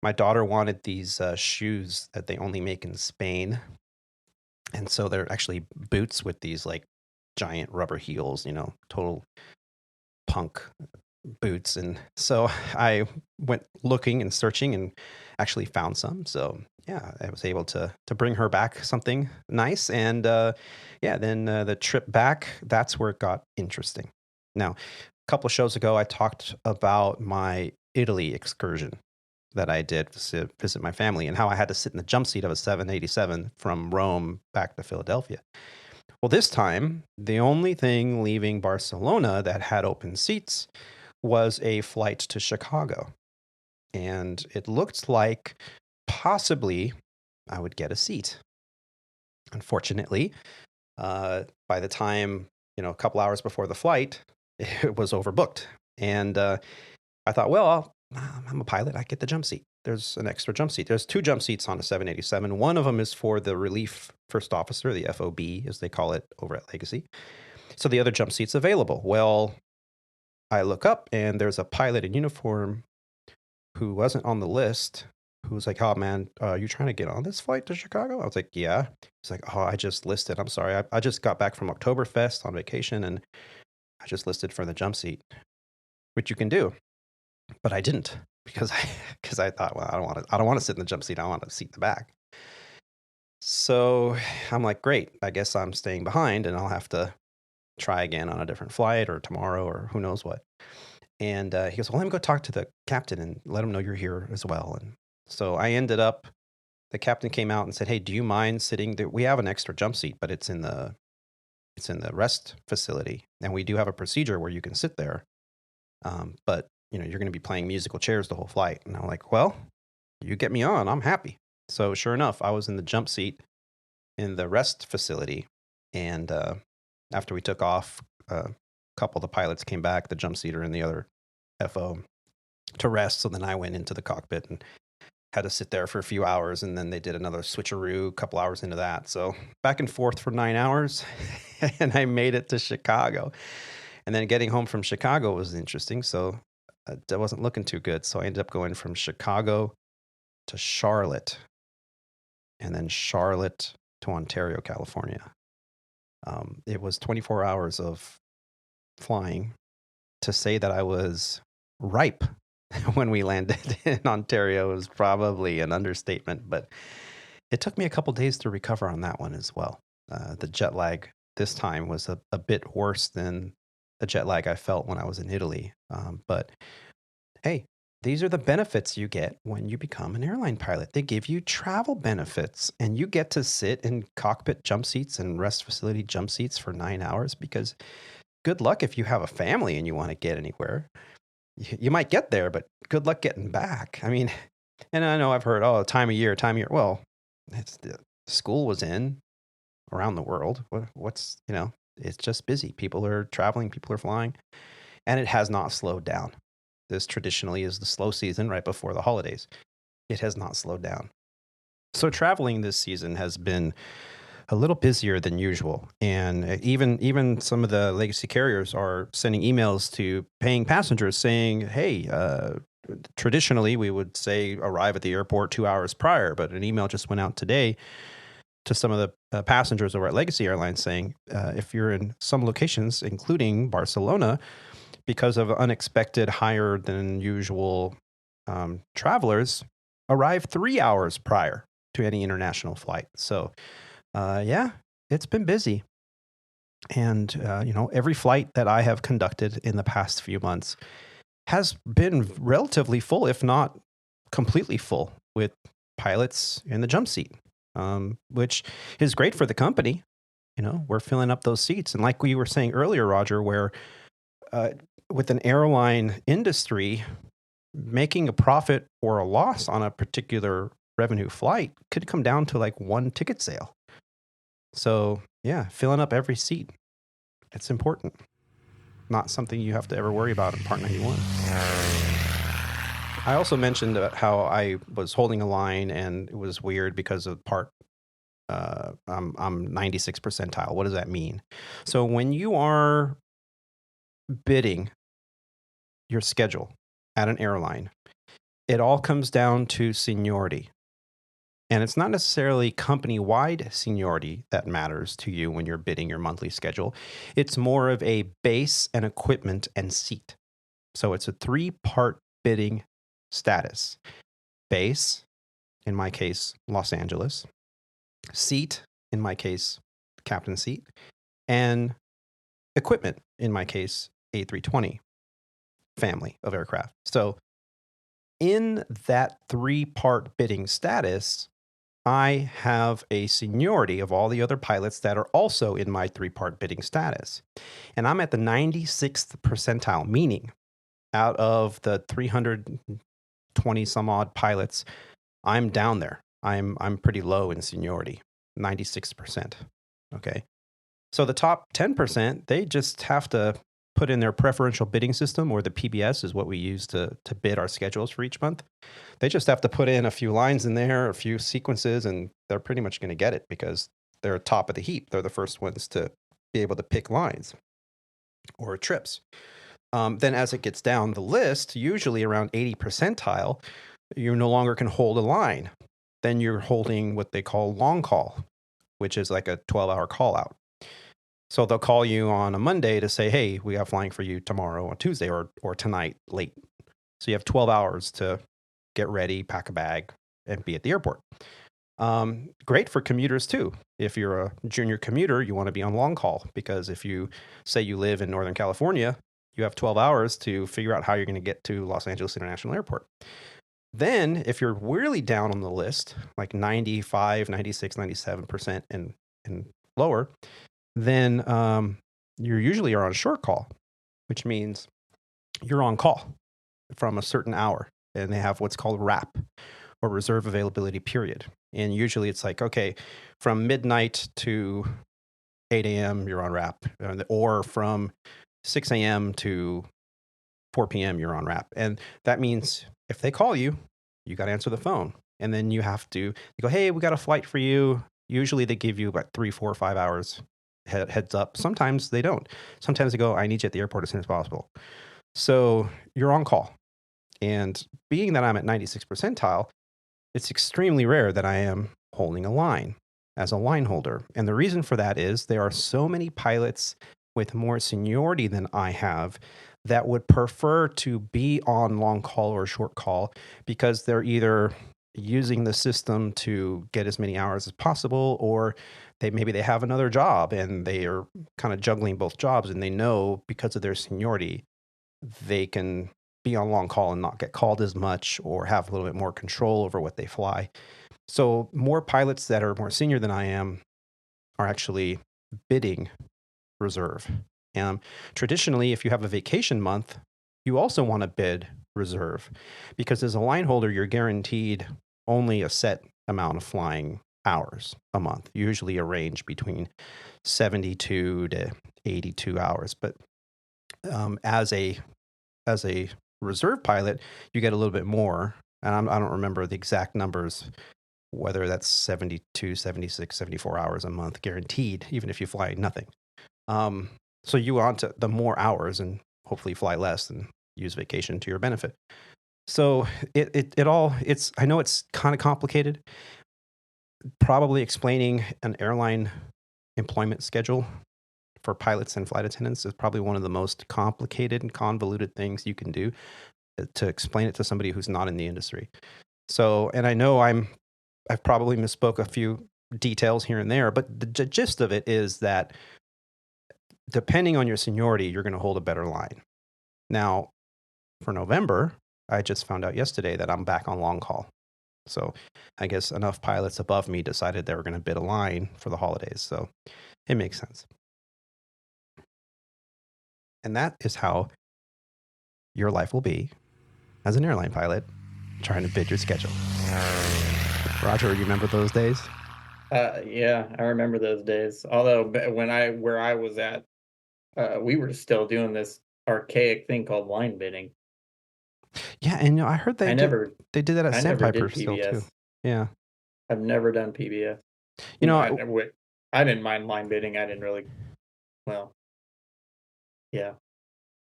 [SPEAKER 1] my daughter wanted these shoes that they only make in Spain. And so they're actually boots with these like giant rubber heels, total punk boots. And so I went looking and searching and actually found some. So yeah, I was able to bring her back something nice. And then the trip back, that's where it got interesting. Now, a couple of shows ago, I talked about my Italy excursion that I did to visit my family and how I had to sit in the jump seat of a 787 from Rome back to Philadelphia. Well, this time, the only thing leaving Barcelona that had open seats was a flight to Chicago. And it looked like possibly I would get a seat. Unfortunately, by the time, a couple hours before the flight, it was overbooked. And I thought, well, I'm a pilot. I get the jump seat. There's an extra jump seat. There's 2 jump seats on a 787. One of them is for the relief first officer, the FOB, as they call it over at Legacy. So the other jump seat's available. Well, I look up and there's a pilot in uniform who wasn't on the list, who was like, oh man, you trying to get on this flight to Chicago? I was like, yeah. He's like, oh, I just listed. I'm sorry. I just got back from Oktoberfest on vacation and I just listed for the jump seat, which you can do. But I didn't because I thought, well, I don't want to sit in the jump seat. I want to seat in the back. So I'm like, great. I guess I'm staying behind and I'll have to try again on a different flight or tomorrow or who knows what. And he goes, well, let me go talk to the captain and let him know you're here as well. And so I ended up, the captain came out and said, hey, do you mind sitting there? We have an extra jump seat, but it's in the rest facility. And we do have a procedure where you can sit there. But you're going to be playing musical chairs the whole flight. And I'm like, well, you get me on, I'm happy. So sure enough, I was in the jump seat in the rest facility. And after we took off, a couple of the pilots came back, the jump seater and the other FO, to rest. So then I went into the cockpit and had to sit there for a few hours. And then they did another switcheroo a couple hours into that. So back and forth for 9 hours. And I made it to Chicago. And then getting home from Chicago was interesting. So that wasn't looking too good. So I ended up going from Chicago to Charlotte and then Charlotte to Ontario, California. It was 24 hours of flying. To say that I was ripe when we landed in Ontario was probably an understatement, but it took me a couple days to recover on that one as well. The jet lag this time was a bit worse than the jet lag I felt when I was in Italy. But hey, these are the benefits you get when you become an airline pilot. They give you travel benefits and you get to sit in cockpit jump seats and rest facility jump seats for 9 hours because good luck if you have a family and you want to get anywhere. You might get there, but good luck getting back. I mean, and I know I've heard, time of year. Well, school was in around the world. What's, it's just busy. People are traveling, people are flying, and it has not slowed down. This traditionally is the slow season right before the holidays. It has not slowed down. So traveling this season has been a little busier than usual. And even some of the legacy carriers are sending emails to paying passengers saying, hey, traditionally we would say arrive at the airport 2 hours prior, but an email just went out today to some of the passengers over at Legacy Airlines saying, if you're in some locations, including Barcelona, because of unexpected higher than usual travelers, arrive 3 hours prior to any international flight. So, yeah, it's been busy. And, every flight that I have conducted in the past few months has been relatively full, if not completely full, with pilots in the jump seat, which is great for the company. We're filling up those seats. And like we were saying earlier, Roger, where with an airline industry, making a profit or a loss on a particular revenue flight could come down to like one ticket sale. So, yeah, filling up every seat, it's important. Not something you have to ever worry about in Part 91. I also mentioned about how I was holding a line and it was weird because of I'm 96 percentile. What does that mean? So when you are bidding your schedule at an airline, it all comes down to seniority. And it's not necessarily company-wide seniority that matters to you when you're bidding your monthly schedule. It's more of a base and equipment and seat. So it's a 3-part bidding status. Base, in my case, Los Angeles. Seat, in my case, captain seat. And equipment, in my case, A320 family of aircraft. So in that 3-part bidding status, I have a seniority of all the other pilots that are also in my 3-part bidding status. And I'm at the 96th percentile, meaning out of the 320 some odd pilots, I'm down there. I'm pretty low in seniority, 96%. Okay. So the top 10%, they just have to put in their preferential bidding system, or the PBS is what we use to bid our schedules for each month. They just have to put in a few lines in there, a few sequences, and they're pretty much going to get it because they're top of the heap. They're the first ones to be able to pick lines or trips. Then as it gets down the list, usually around 80 percentile, you no longer can hold a line. Then you're holding what they call long call, which is like a 12-hour call out. So they'll call you on a Monday to say, hey, we have flying for you tomorrow on Tuesday or tonight late. So you have 12 hours to get ready, pack a bag, and be at the airport. Great for commuters too. If you're a junior commuter, you want to be on long call because if you say you live in Northern California, you have 12 hours to figure out how you're going to get to Los Angeles International Airport. Then if you're really down on the list, like 95, 96, 97% and lower, then you usually are on short call, which means you're on call from a certain hour. And they have what's called RAP, or reserve availability period. And usually it's like, okay, from midnight to 8 a.m., you're on RAP. Or from 6 a.m. to 4 p.m., you're on RAP. And that means if they call you, you got to answer the phone. And then you go, hey, we got a flight for you. Usually they give you about 3, 4, 5 hours heads up. Sometimes they don't. Sometimes they go, I need you at the airport as soon as possible. So you're on call. And being that I'm at 96 percentile, it's extremely rare that I am holding a line as a line holder. And the reason for that is there are so many pilots with more seniority than I have that would prefer to be on long call or short call because they're either using the system to get as many hours as possible, or maybe they have another job and they are kind of juggling both jobs, and they know because of their seniority, they can be on long call and not get called as much or have a little bit more control over what they fly. So more pilots that are more senior than I am are actually bidding reserve. And traditionally, if you have a vacation month, you also want to bid reserve because as a line holder, you're guaranteed only a set amount of flying hours a month, usually a range between 72 to 82 hours. But as a reserve pilot, you get a little bit more. And I don't remember the exact numbers, whether that's 72, 76, 74 hours a month guaranteed, even if you fly nothing. So you want the more hours and hopefully fly less and use vacation to your benefit. So I know it's kind of complicated. Probably explaining an airline employment schedule for pilots and flight attendants is probably one of the most complicated and convoluted things you can do to explain it to somebody who's not in the industry. So, and I know I'm I've probably misspoke a few details here and there, but the gist of it is that depending on your seniority, you're going to hold a better line. Now, for November, I just found out yesterday that I'm back on long haul. So I guess enough pilots above me decided they were going to bid a line for the holidays. So it makes sense. And that is how your life will be as an airline pilot trying to bid your schedule. Roger, you remember those days?
[SPEAKER 4] Yeah, I remember those days. Although where I was at, we were still doing this archaic thing called line bidding.
[SPEAKER 1] Yeah, and I heard they did that at Sandpiper still too. Yeah,
[SPEAKER 4] I've never done PBS. I didn't mind line bidding. I didn't really. Well, yeah.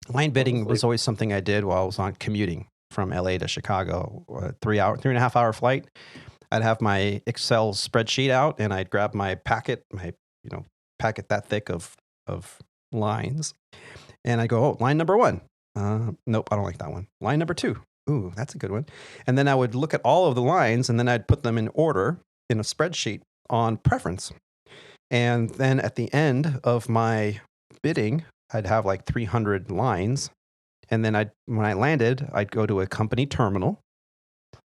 [SPEAKER 1] Line bidding was always something I did while I was on commuting from LA to Chicago, 3.5 hour flight. I'd have my Excel spreadsheet out and I'd grab my packet that thick of lines. And I go, line number 1. Nope, I don't like that one. Line number 2. Ooh, that's a good one. And then I would look at all of the lines and then I'd put them in order in a spreadsheet on preference. And then at the end of my bidding, I'd have like 300 lines. And then when I landed, I'd go to a company terminal.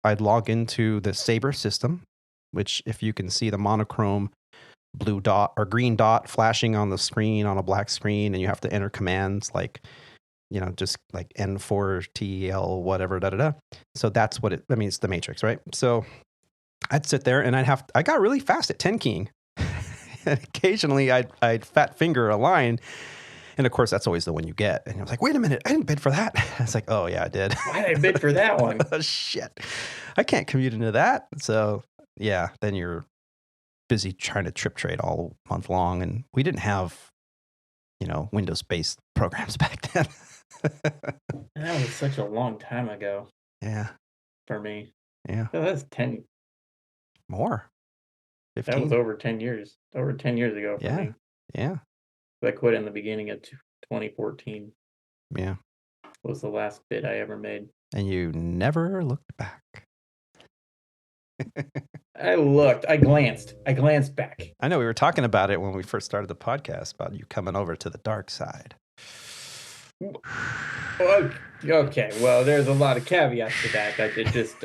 [SPEAKER 1] I'd log into the Sabre system, which if you can see the monochrome blue dot or green dot flashing on the screen on a black screen, and you have to enter commands like, just like N4TL, whatever, So that's what it's the matrix, right? So I'd sit there and I got really fast at 10 keying. And occasionally I'd fat finger a line. And of course, that's always the one you get. And I was like, wait a minute, I didn't bid for that. It's like, oh yeah, I did.
[SPEAKER 4] Why did I bid for that one?
[SPEAKER 1] Oh, shit. I can't commute into that. So yeah, then you're busy trying to trip trade all month long. And we didn't have, Windows-based programs back then.
[SPEAKER 4] That was such a long time ago.
[SPEAKER 1] Yeah.
[SPEAKER 4] For me.
[SPEAKER 1] Yeah.
[SPEAKER 4] So that's 10.
[SPEAKER 1] More. 15.
[SPEAKER 4] That was over 10 years. Over 10 years ago for me.
[SPEAKER 1] Yeah.
[SPEAKER 4] I quit in the beginning of 2014.
[SPEAKER 1] Yeah.
[SPEAKER 4] Was the last bid I ever made.
[SPEAKER 1] And you never looked back.
[SPEAKER 4] I glanced back.
[SPEAKER 1] I know we were talking about it when we first started the podcast about you coming over to the dark side.
[SPEAKER 4] Okay, well, there's a lot of caveats to that.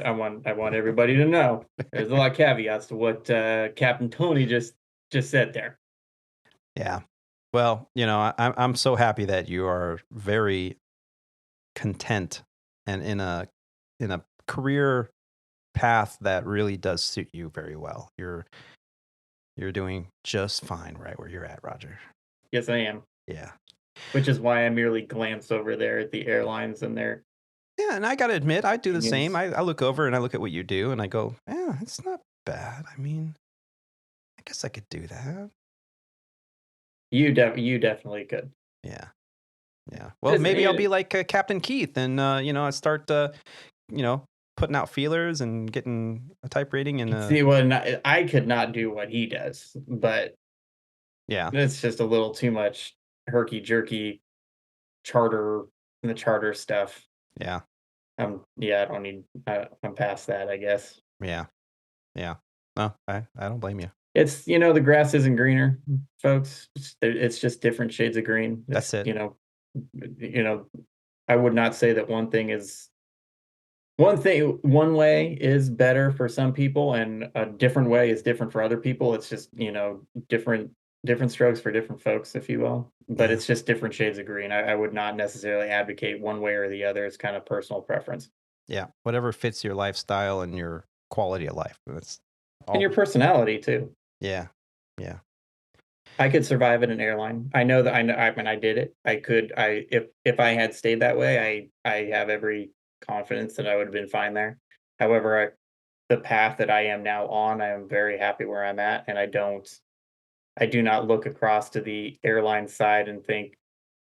[SPEAKER 4] I want everybody to know there's a lot of caveats to what Captain Tony just said there.
[SPEAKER 1] Yeah. Well, I'm so happy that you are very content and in a career path that really does suit you very well. You're doing just fine right where you're at, Roger.
[SPEAKER 4] Yes, I am.
[SPEAKER 1] Yeah.
[SPEAKER 4] Which is why I merely glance over there at the airlines and their.
[SPEAKER 1] Yeah, and I got to admit, I do the same. I look over and I look at what you do and I go, yeah, it's not bad. I mean, I guess I could do that.
[SPEAKER 4] You definitely could.
[SPEAKER 1] Yeah. Well, maybe I'll be like Captain Keith and, I start, putting out feelers and getting a type rating. And
[SPEAKER 4] see, well, I could not do what he does, but
[SPEAKER 1] yeah,
[SPEAKER 4] it's just a little too much herky-jerky charter stuff.
[SPEAKER 1] Yeah.
[SPEAKER 4] I don't need, I'm past that, I guess.
[SPEAKER 1] Yeah. No, I don't blame you.
[SPEAKER 4] It's, the grass isn't greener, folks. It's just different shades of green.
[SPEAKER 1] That's it.
[SPEAKER 4] I would not say that one way is better for some people and a different way is different for other people. It's just, different strokes for different folks, if you will. But it's just different shades of green. I would not necessarily advocate one way or the other. It's kind of personal preference.
[SPEAKER 1] Yeah. Whatever fits your lifestyle and your quality of life.
[SPEAKER 4] And your personality too.
[SPEAKER 1] Yeah.
[SPEAKER 4] I could survive at an airline. I know that I did it. I could, if I had stayed that way, I have every confidence that I would have been fine there. However, the path that I am now on, I am very happy where I'm at. And I do not look across to the airline side and think,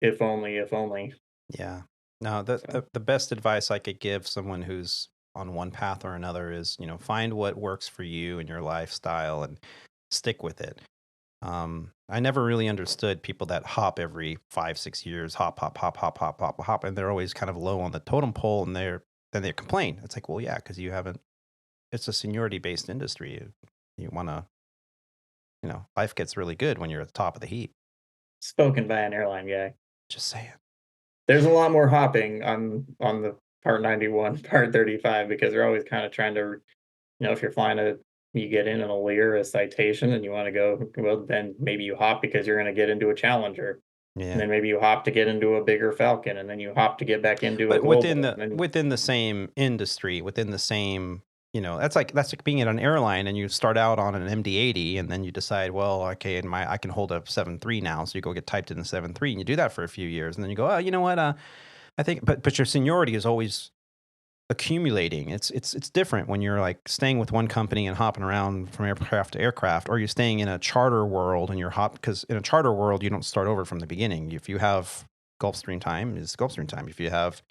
[SPEAKER 4] if only.
[SPEAKER 1] Yeah. No, the best advice I could give someone who's on one path or another is, find what works for you and your lifestyle and stick with it. I never really understood people that hop every 5-6 years, hop, and they're always kind of low on the totem pole, and then they complain. It's like, well, yeah, because you haven't it's a seniority based industry. You want to, life gets really good when you're at the top of the heap.
[SPEAKER 4] Spoken by an airline guy.
[SPEAKER 1] Just saying.
[SPEAKER 4] There's a lot more hopping on the Part 91, Part 35, because they're always kind of trying to, if you're flying you get in an Lear, a Citation, and you want to go, well, then maybe you hop because you're going to get into a Challenger.
[SPEAKER 1] Yeah.
[SPEAKER 4] And then maybe you hop to get into a bigger Falcon, and then you hop to get back into a
[SPEAKER 1] But
[SPEAKER 4] Global.
[SPEAKER 1] within the same industry, within the same, that's like being at an airline and you start out on an MD-80 and then you decide, well, okay, I can hold a 7.3 now, so you go get typed in the 7.3 and you do that for a few years and then you go, oh, you know what? I think, but your seniority is always accumulating. It's different when you're like staying with one company and hopping around from aircraft to aircraft, or you're staying in a charter world and because in a charter world you don't start over from the beginning. If you have Gulfstream time, is Gulfstream time. If you have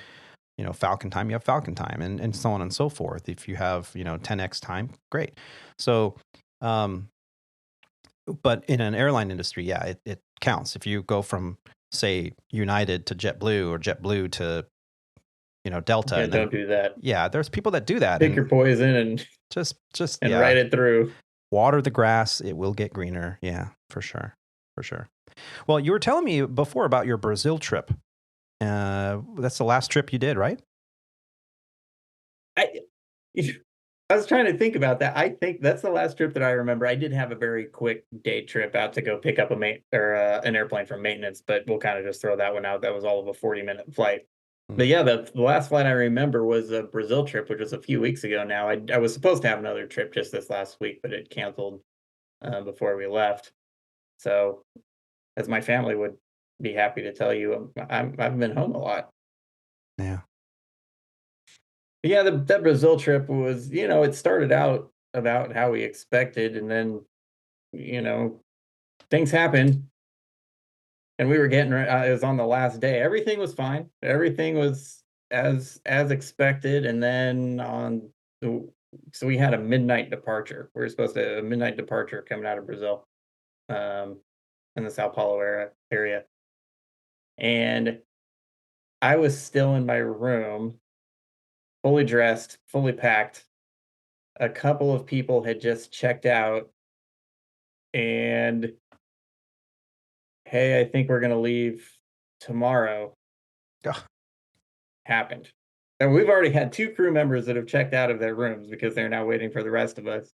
[SPEAKER 1] Falcon time, you have Falcon time, and so on and so forth. If you have 10x time, great. So but in an airline industry, yeah, it counts. If you go from, say, United to JetBlue or JetBlue to Delta.
[SPEAKER 4] Yeah,
[SPEAKER 1] and then,
[SPEAKER 4] don't do that.
[SPEAKER 1] Yeah, there's people that do that.
[SPEAKER 4] Pick your poison and
[SPEAKER 1] just
[SPEAKER 4] and ride it through.
[SPEAKER 1] Water the grass; it will get greener. Yeah, for sure. Well, you were telling me before about your Brazil trip. That's the last trip you did, right?
[SPEAKER 4] I was trying to think about that. I think that's the last trip that I remember. I did have a very quick day trip out to go pick up an airplane from maintenance, but we'll kind of just throw that one out. That was all of a 40-minute flight. But yeah, the last flight I remember was a Brazil trip, which was a few weeks ago now. I was supposed to have another trip just this last week, but it canceled before we left. So, as my family would be happy to tell you, I've been home a lot.
[SPEAKER 1] Yeah.
[SPEAKER 4] But yeah, that Brazil trip was, it started out about how we expected, and then, things happened. And we were it was on the last day. Everything was fine. Everything was as expected. And then so we had a midnight departure. We were supposed to have a midnight departure coming out of Brazil, in the Sao Paulo area. And I was still in my room, fully dressed, fully packed. A couple of people had just checked out, and hey, I think we're going to leave tomorrow. Happened. And we've already had 2 crew members that have checked out of their rooms because they're now waiting for the rest of us.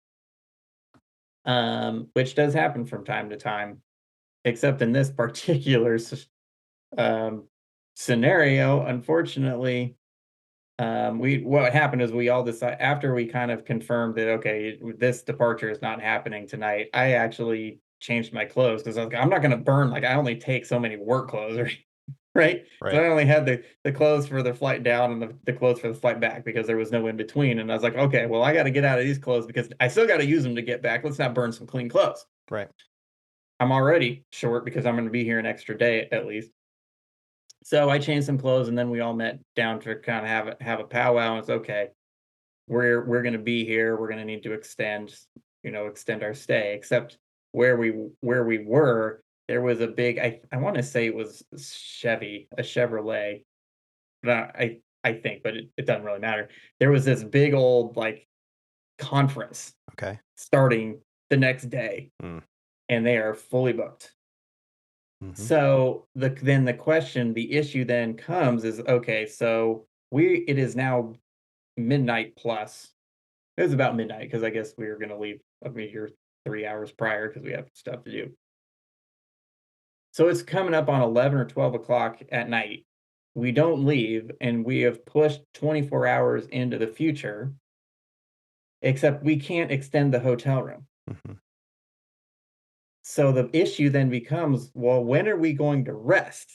[SPEAKER 4] Which does happen from time to time, except in this particular scenario, unfortunately, what happened is we all decided, after we kind of confirmed that, okay, this departure is not happening tonight, I actually changed my clothes because I was like, I'm not going to burn, I only take so many work clothes, right? So I only had the clothes for the flight down and the clothes for the flight back because there was no in between. And I was like, okay, well, I got to get out of these clothes because I still got to use them to get back. Let's not burn some clean clothes.
[SPEAKER 1] Right.
[SPEAKER 4] I'm already short because I'm going to be here an extra day at least. So I changed some clothes, and then we all met down to kind of have a powwow. And it's okay. We're going to be here. We're going to need to extend our stay. Except where we were, there was a big, I want to say it was a Chevrolet, but I think, but it doesn't really matter. There was this big old conference, starting the next day, and they are fully booked. Mm-hmm. So the issue then comes is, okay, so it is now midnight plus. It was about midnight because I guess we were going to leave here 3 hours prior because we have stuff to do. So it's coming up on 11 or 12 o'clock at night. We don't leave, and we have pushed 24 hours into the future, except we can't extend the hotel room. Mm-hmm. So the issue then becomes, well, when are we going to rest?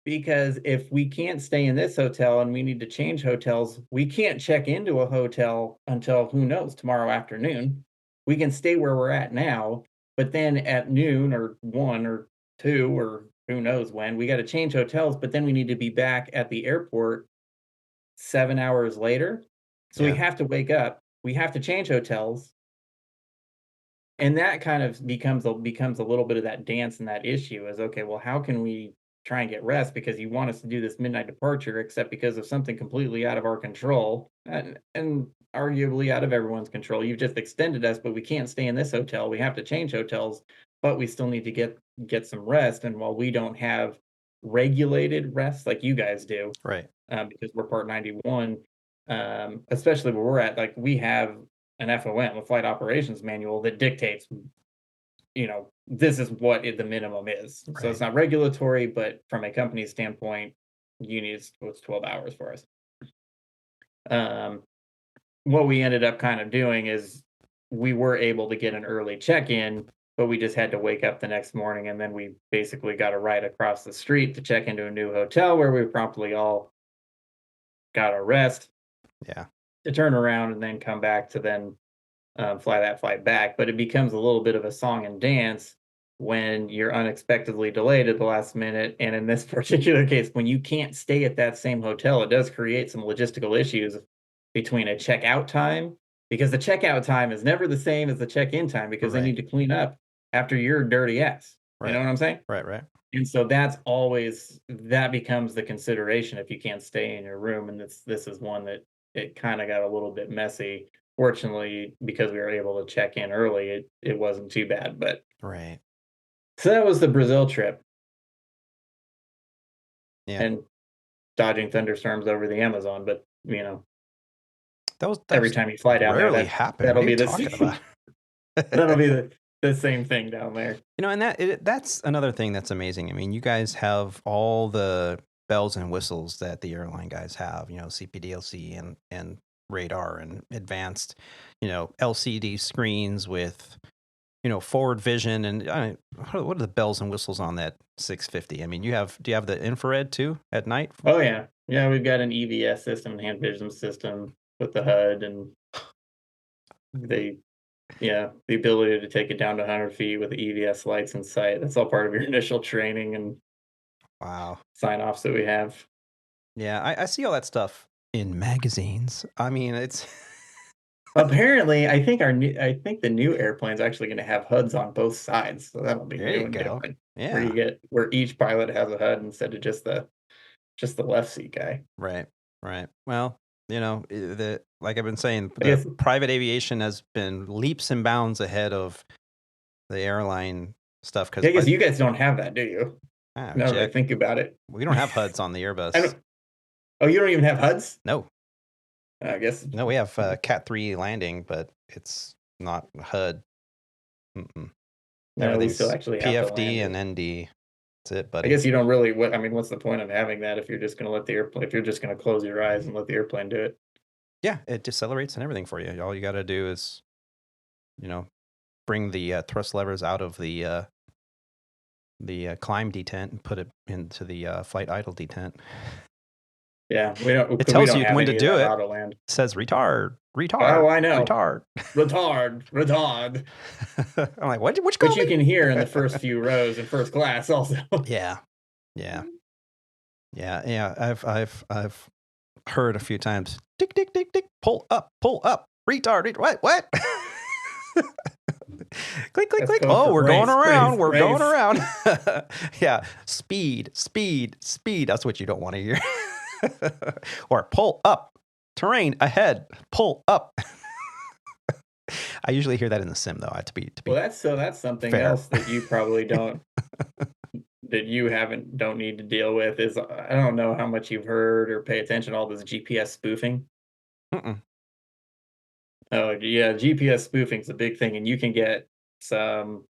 [SPEAKER 4] Because if we can't stay in this hotel and we need to change hotels, we can't check into a hotel until, who knows, tomorrow afternoon. We can stay where we're at now, but then at noon or 1 or 2 or who knows when, we got to change hotels, but then we need to be back at the airport 7 hours later. So we have to wake up, we have to change hotels. And that kind of becomes a little bit of that dance, and that issue is, okay, well, how can we try and get rest because you want us to do this midnight departure, except because of something completely out of our control and arguably out of everyone's control. You've just extended us, but we can't stay in this hotel. We have to change hotels, but we still need to get some rest. And while we don't have regulated rest like you guys do,
[SPEAKER 1] Right.
[SPEAKER 4] because we're Part 91, especially where we're at, like we have an FOM, a flight operations manual that dictates, this is what the minimum is. So
[SPEAKER 1] Right.
[SPEAKER 4] it's not regulatory, but from a company standpoint, it's 12 hours for us. What we ended up kind of doing is we were able to get an early check-in, but we just had to wake up the next morning, and then we basically got a ride across the street to check into a new hotel where we promptly all got our rest.
[SPEAKER 1] Yeah.
[SPEAKER 4] To turn around and then come back to then fly that flight back. But it becomes a little bit of a song and dance when you're unexpectedly delayed at the last minute. And in this particular case, when you can't stay at that same hotel, it does create some logistical issues between a checkout time, because the checkout time is never the same as the check-in time because they
[SPEAKER 1] Right.
[SPEAKER 4] need to clean up after your dirty ass.
[SPEAKER 1] Right.
[SPEAKER 4] You know what I'm saying?
[SPEAKER 1] Right.
[SPEAKER 4] And so that becomes the consideration if you can't stay in your room. And this is one that it kind of got a little bit messy. Fortunately, because we were able to check in early, it wasn't too bad. But
[SPEAKER 1] Right.
[SPEAKER 4] so that was the Brazil trip.
[SPEAKER 1] Yeah.
[SPEAKER 4] And dodging thunderstorms over the Amazon. But
[SPEAKER 1] That's
[SPEAKER 4] every time you fly down there,
[SPEAKER 1] rarely happen.
[SPEAKER 4] that'll
[SPEAKER 1] What are
[SPEAKER 4] be
[SPEAKER 1] you
[SPEAKER 4] the
[SPEAKER 1] talking
[SPEAKER 4] same.
[SPEAKER 1] about?
[SPEAKER 4] That'll be the same thing down there.
[SPEAKER 1] And that's another thing that's amazing. I mean, you guys have all the bells and whistles that the airline guys have, CPDLC and radar and advanced, LCD screens with, forward vision. And what are the bells and whistles on that 650? I mean, do you have the infrared too at night?
[SPEAKER 4] Oh, yeah. Yeah, we've got an EVS system, hand vision system with the HUD, and the ability to take it down to 100 feet with the EVS lights in sight. That's all part of your initial training and
[SPEAKER 1] Wow.
[SPEAKER 4] sign-offs that we have.
[SPEAKER 1] Yeah, I see all that stuff in magazines. I mean, it's
[SPEAKER 4] apparently I think the new airplane's actually going to have HUDs on both sides, so that'll be
[SPEAKER 1] there
[SPEAKER 4] new
[SPEAKER 1] you
[SPEAKER 4] and
[SPEAKER 1] go.
[SPEAKER 4] different.
[SPEAKER 1] Yeah.
[SPEAKER 4] Where each pilot has a HUD instead of just the left seat guy.
[SPEAKER 1] Right. Well, like I've been saying, the private aviation has been leaps and bounds ahead of the airline stuff.
[SPEAKER 4] I guess you guys don't have that, do you? Now that I think about it,
[SPEAKER 1] we don't have HUDs on the Airbus.
[SPEAKER 4] Oh, you don't even have HUDs?
[SPEAKER 1] No.
[SPEAKER 4] I guess
[SPEAKER 1] no. We have Cat 3 landing, but it's not HUD.
[SPEAKER 4] No,
[SPEAKER 1] everything's
[SPEAKER 4] we still actually have
[SPEAKER 1] PFD and ND. That's it, buddy.
[SPEAKER 4] I guess you don't really. What's the point of having that if you're just going to let the airplane? If you're just going to close your eyes and let the airplane do it?
[SPEAKER 1] Yeah, it decelerates and everything for you. All you got to do is, bring the thrust levers out of the climb detent and put it into the flight idle detent.
[SPEAKER 4] Yeah, we don't.
[SPEAKER 1] It tells you when to do it.
[SPEAKER 4] Autoland.
[SPEAKER 1] It says retard.
[SPEAKER 4] Oh, I know.
[SPEAKER 1] Retard. I'm like, what? Which?
[SPEAKER 4] Which you can hear in the first few rows in first class, also.
[SPEAKER 1] Yeah. I've heard a few times. Tick, tick, tick, tick. Pull up. Retard. What? Click, click, click. Oh, we're going around. We're going around. Yeah. Speed. That's what you don't want to hear. Or pull up. Terrain ahead. Pull up. I usually hear that in the sim, though. To be
[SPEAKER 4] well, that's something
[SPEAKER 1] fair.
[SPEAKER 4] Else that you probably don't don't need to deal with is I don't know how much you've heard or pay attention to all this GPS spoofing.
[SPEAKER 1] Mm-mm.
[SPEAKER 4] Oh yeah, GPS spoofing is a big thing, and you can get some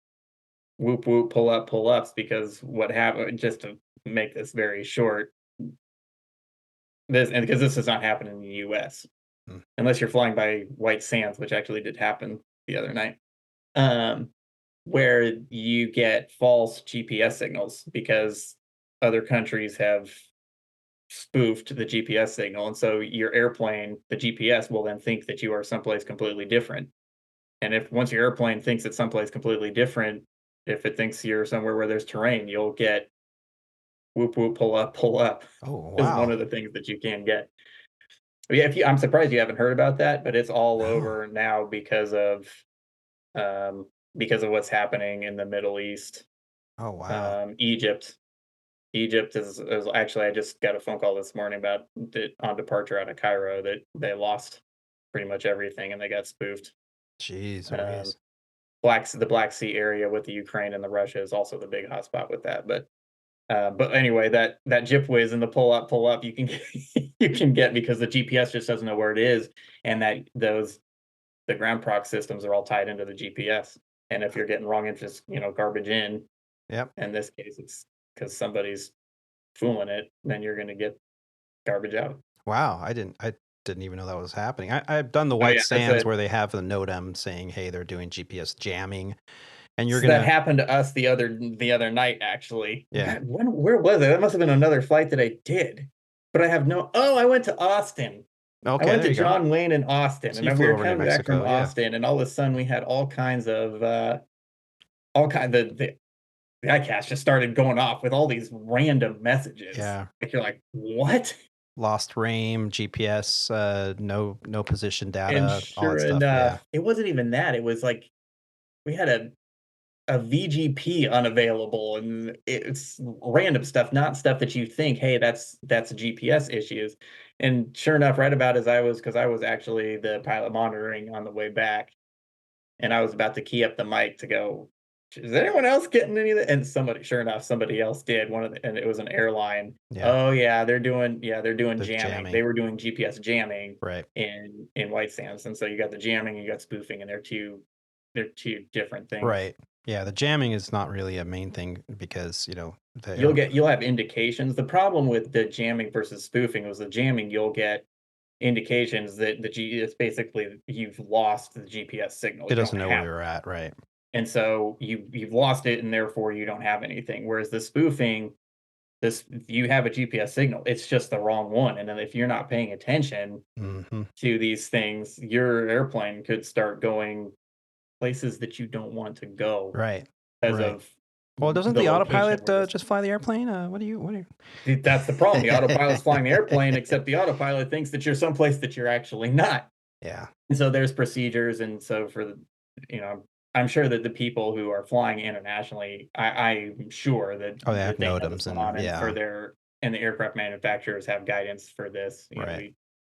[SPEAKER 4] whoop whoop pull ups because what happened, just to make this very short, because this does not happen in the U.S. Unless you're flying by White Sands, which actually did happen the other night, where you get false GPS signals because other countries have spoofed the GPS signal, and so your airplane, the GPS, will then think that you are someplace completely different. And if once your airplane thinks it's someplace completely different, if it thinks you're somewhere where there's terrain, you'll get whoop whoop pull up.
[SPEAKER 1] Oh, wow.
[SPEAKER 4] Is one of the things that you can get. But yeah, I'm surprised you haven't heard about that, but it's all over now because of what's happening in the Middle East.
[SPEAKER 1] Oh wow.
[SPEAKER 4] Egypt. Egypt is actually, I just got a phone call this morning about on departure out of Cairo that they lost pretty much everything and they got spoofed.
[SPEAKER 1] Jeez
[SPEAKER 4] Um,
[SPEAKER 1] Louise.
[SPEAKER 4] the Black Sea area with the Ukraine and the Russia is also the big hotspot with that. But anyway, that jip whiz and the pull up you can get, you can get because the GPS just doesn't know where it is, and that the ground proc systems are all tied into the GPS. And if you're getting wrong interest, garbage in
[SPEAKER 1] Yep.
[SPEAKER 4] this case, it's because somebody's fooling it, then you're going to get garbage out.
[SPEAKER 1] Wow. I didn't even know that was happening. I've done the
[SPEAKER 4] Oh
[SPEAKER 1] white
[SPEAKER 4] yeah,
[SPEAKER 1] sands where they have the NOTAM saying, hey, they're doing GPS jamming. And you're
[SPEAKER 4] so
[SPEAKER 1] going
[SPEAKER 4] that
[SPEAKER 1] to,
[SPEAKER 4] happened to us the other night, actually.
[SPEAKER 1] Yeah.
[SPEAKER 4] God, where was it? That must have been another flight that I did, but I have no. Oh, I went to Austin.
[SPEAKER 1] okay,
[SPEAKER 4] I went
[SPEAKER 1] there
[SPEAKER 4] to
[SPEAKER 1] you go.
[SPEAKER 4] John Wayne in Austin,
[SPEAKER 1] So
[SPEAKER 4] and
[SPEAKER 1] you
[SPEAKER 4] then
[SPEAKER 1] flew
[SPEAKER 4] we were
[SPEAKER 1] over New
[SPEAKER 4] coming back from
[SPEAKER 1] Mexico, yeah.
[SPEAKER 4] Austin, and all of a sudden we had all kinds of the ICAST just started going off with all these random messages.
[SPEAKER 1] Yeah.
[SPEAKER 4] Like you're like, what?
[SPEAKER 1] Lost RAIM, GPS, no position data,
[SPEAKER 4] And
[SPEAKER 1] all
[SPEAKER 4] sure
[SPEAKER 1] that stuff.
[SPEAKER 4] enough, it wasn't even that. It was like we had a VGP unavailable, and it's random stuff, not stuff that you think, hey, that's GPS issues. And sure enough, right about as because I was actually the pilot monitoring on the way back, and I was about to key up the mic to go, is anyone else getting any of that? And sure enough, somebody else did. And it was an airline.
[SPEAKER 1] Yeah.
[SPEAKER 4] Oh yeah, they're doing jamming.
[SPEAKER 1] jamming.
[SPEAKER 4] They were doing GPS jamming
[SPEAKER 1] Right.
[SPEAKER 4] in White Sands, and so you got the jamming, you got spoofing, and they're two different things.
[SPEAKER 1] Right. Yeah. The jamming is not really a main thing because,
[SPEAKER 4] You'll have indications. The problem with the jamming versus spoofing was the jamming. You'll get indications that it's basically you've lost the GPS signal.
[SPEAKER 1] it doesn't know where you're at. Right.
[SPEAKER 4] And so you've lost it, and therefore you don't have anything. Whereas the spoofing, you have a GPS signal. It's just the wrong one. And then if you're not paying attention to these things, your airplane could start going places that you don't want to go.
[SPEAKER 1] Right.
[SPEAKER 4] Well,
[SPEAKER 1] doesn't the autopilot just fly the airplane? What are you?
[SPEAKER 4] That's the problem. The autopilot's flying the airplane, except the autopilot thinks that you're someplace that you're actually not.
[SPEAKER 1] Yeah.
[SPEAKER 4] And so there's procedures, and so I'm sure that the people who are flying internationally, I'm sure that
[SPEAKER 1] they have
[SPEAKER 4] know
[SPEAKER 1] NOTAMs
[SPEAKER 4] what's going on,
[SPEAKER 1] yeah.
[SPEAKER 4] And the aircraft manufacturers have guidance for this.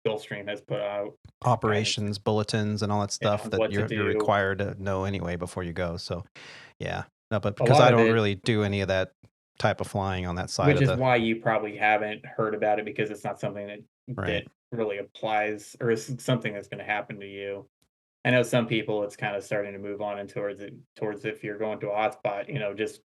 [SPEAKER 4] Gulfstream has put out
[SPEAKER 1] operations bulletins and all that stuff that you're required to know anyway before you go. So, yeah. No, but because I don't really do any of that type of flying on that side,
[SPEAKER 4] which is why you probably haven't heard about it, because it's not something that really applies or is something that's going to happen to you. I know some people, it's kind of starting to move on and towards if you're going to a hotspot, just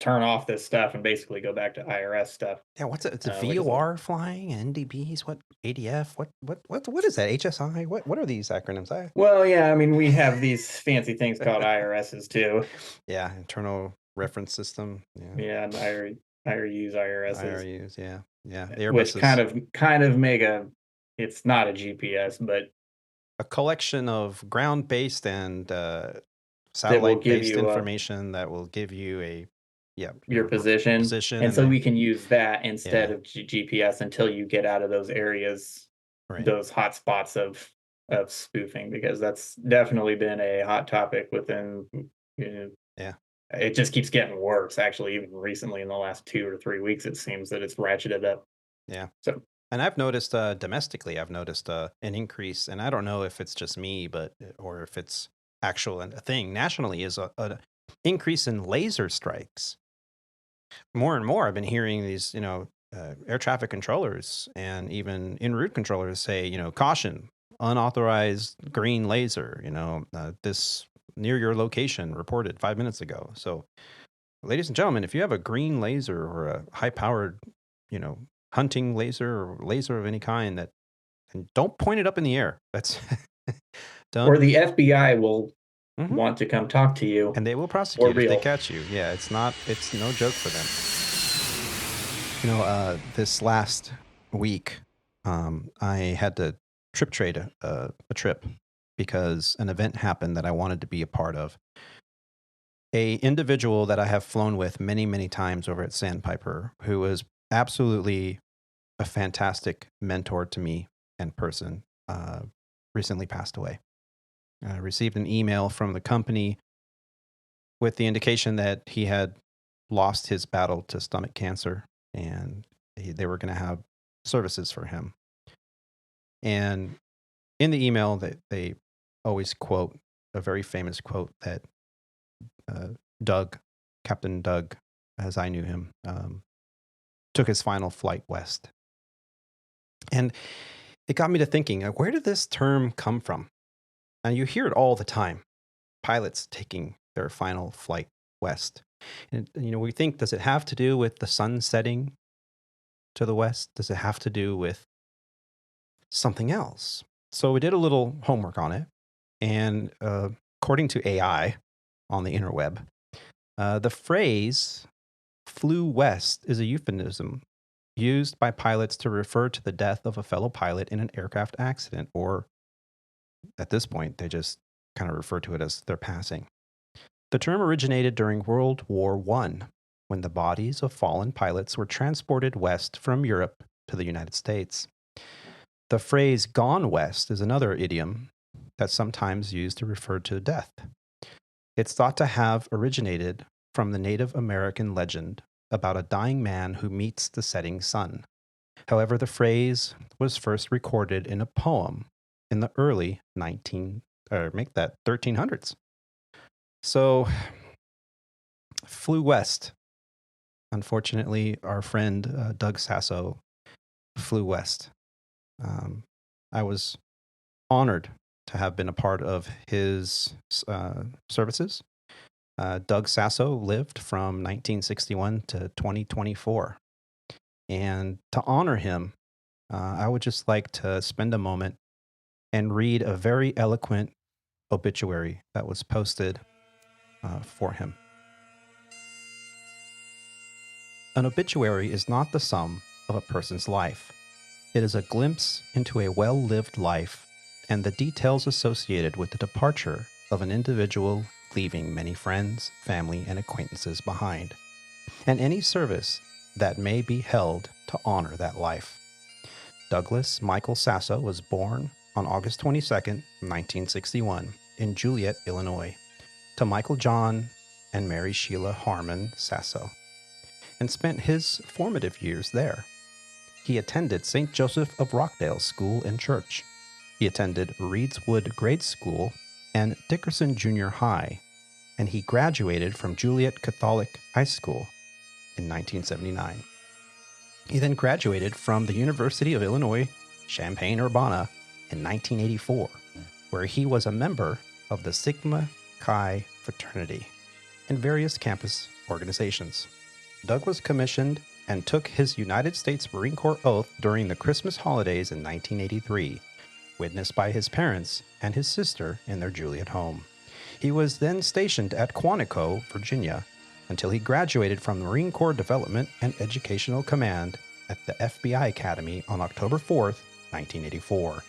[SPEAKER 4] turn off this stuff and basically go back to IRS stuff.
[SPEAKER 1] Yeah, what's it? It's a VOR flying, NDBs, what ADF, what is that? HSI? What are these acronyms?
[SPEAKER 4] Well, yeah, I mean, we have these fancy things called IRSs too.
[SPEAKER 1] Yeah, internal reference system.
[SPEAKER 4] Yeah, and IRUs, IRSs.
[SPEAKER 1] IRUs, yeah. The
[SPEAKER 4] which kind of make it's not a GPS, but
[SPEAKER 1] a collection of ground-based and satellite-based information that will give you
[SPEAKER 4] your position. And so we can use that instead of GPS until you get out of those areas, those hot spots of spoofing, because that's definitely been a hot topic within. It just keeps getting worse. Actually, even recently in the last 2 or 3 weeks, it seems that it's ratcheted up.
[SPEAKER 1] Yeah.
[SPEAKER 4] So.
[SPEAKER 1] And I've noticed domestically, an increase, and I don't know if it's just me, or if it's actual a thing nationally, is an increase in laser strikes. More and more, I've been hearing these, air traffic controllers and even en route controllers say, caution, unauthorized green laser, this near your location reported 5 minutes ago. So, ladies and gentlemen, if you have a green laser or a high-powered, hunting laser or laser of any kind, and don't point it up in the air. That's
[SPEAKER 4] or the FBI will want to come talk to you,
[SPEAKER 1] and they will prosecute if they catch you. Yeah, it's no joke for them. This last week, I had to trip trade a trip because an event happened that I wanted to be a part of. A individual that I have flown with many, many times over at Sandpiper, who was absolutely a fantastic mentor to me and person, recently passed away. I received an email from the company with the indication that he had lost his battle to stomach cancer and they were going to have services for him. And in the email, they always quote a very famous quote that Captain Doug, as I knew him, took his final flight west. And it got me to thinking, where did this term come from? And you hear it all the time, pilots taking their final flight west. And, we think, does it have to do with the sun setting to the west? Does it have to do with something else? So we did a little homework on it. And according to AI on the interweb, the phrase flew west is a euphemism used by pilots to refer to the death of a fellow pilot in an aircraft accident, or at this point, they just kind of refer to it as their passing. The term originated during World War I, when the bodies of fallen pilots were transported west from Europe to the United States. The phrase gone west is another idiom that's sometimes used to refer to death. It's thought to have originated from the Native American legend about a dying man who meets the setting sun. However, the phrase was first recorded in a poem in the early 1300s. So, flew west. Unfortunately, our friend Doug Sasso flew west. I was honored to have been a part of his services. Doug Sasso lived from 1961 to 2024. And to honor him, I would just like to spend a moment and read a very eloquent obituary that was posted for him. An obituary is not the sum of a person's life. It is a glimpse into a well-lived life and the details associated with the departure of an individual, leaving many friends, family, and acquaintances behind, and any service that may be held to honor that life. Douglas Michael Sasso was born on August 22nd, 1961, in Joliet, Illinois, to Michael John and Mary Sheila Harmon Sasso, and spent his formative years there. He attended St. Joseph of Rockdale School and Church. He attended Reedswood Grade School and Dickerson Junior High, and he graduated from Joliet Catholic High School in 1979. He then graduated from the University of Illinois, Champaign-Urbana in 1984, where he was a member of the Sigma Chi fraternity and various campus organizations. Doug was commissioned and took his United States Marine Corps oath during the Christmas holidays in 1983, witnessed by his parents and his sister in their Joliet home. He was then stationed at Quantico, Virginia, until he graduated from the Marine Corps Development and Educational Command at the FBI Academy on October 4th, 1984.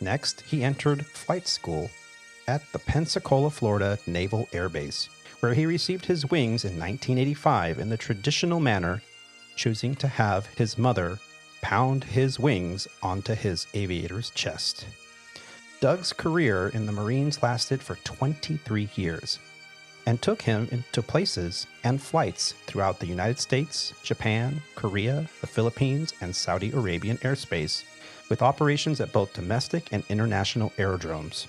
[SPEAKER 1] Next, he entered flight school at the Pensacola, Florida Naval Air Base, where he received his wings in 1985 in the traditional manner, choosing to have his mother pound his wings onto his aviator's chest. Doug's career in the Marines lasted for 23 years and took him into places and flights throughout the United States, Japan, Korea, the Philippines, and Saudi Arabian airspace, with operations at both domestic and international aerodromes.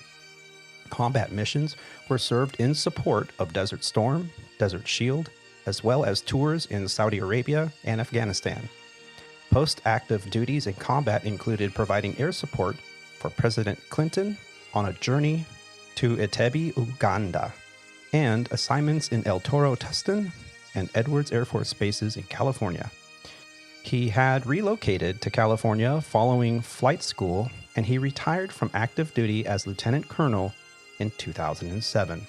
[SPEAKER 1] Combat missions were served in support of Desert Storm, Desert Shield, as well as tours in Saudi Arabia and Afghanistan. Post-active duties in combat included providing air support for President Clinton on a journey to Entebbe, Uganda, and assignments in El Toro, Tustin, and Edwards Air Force bases in California. He had relocated to California following flight school, and he retired from active duty as lieutenant colonel in 2007.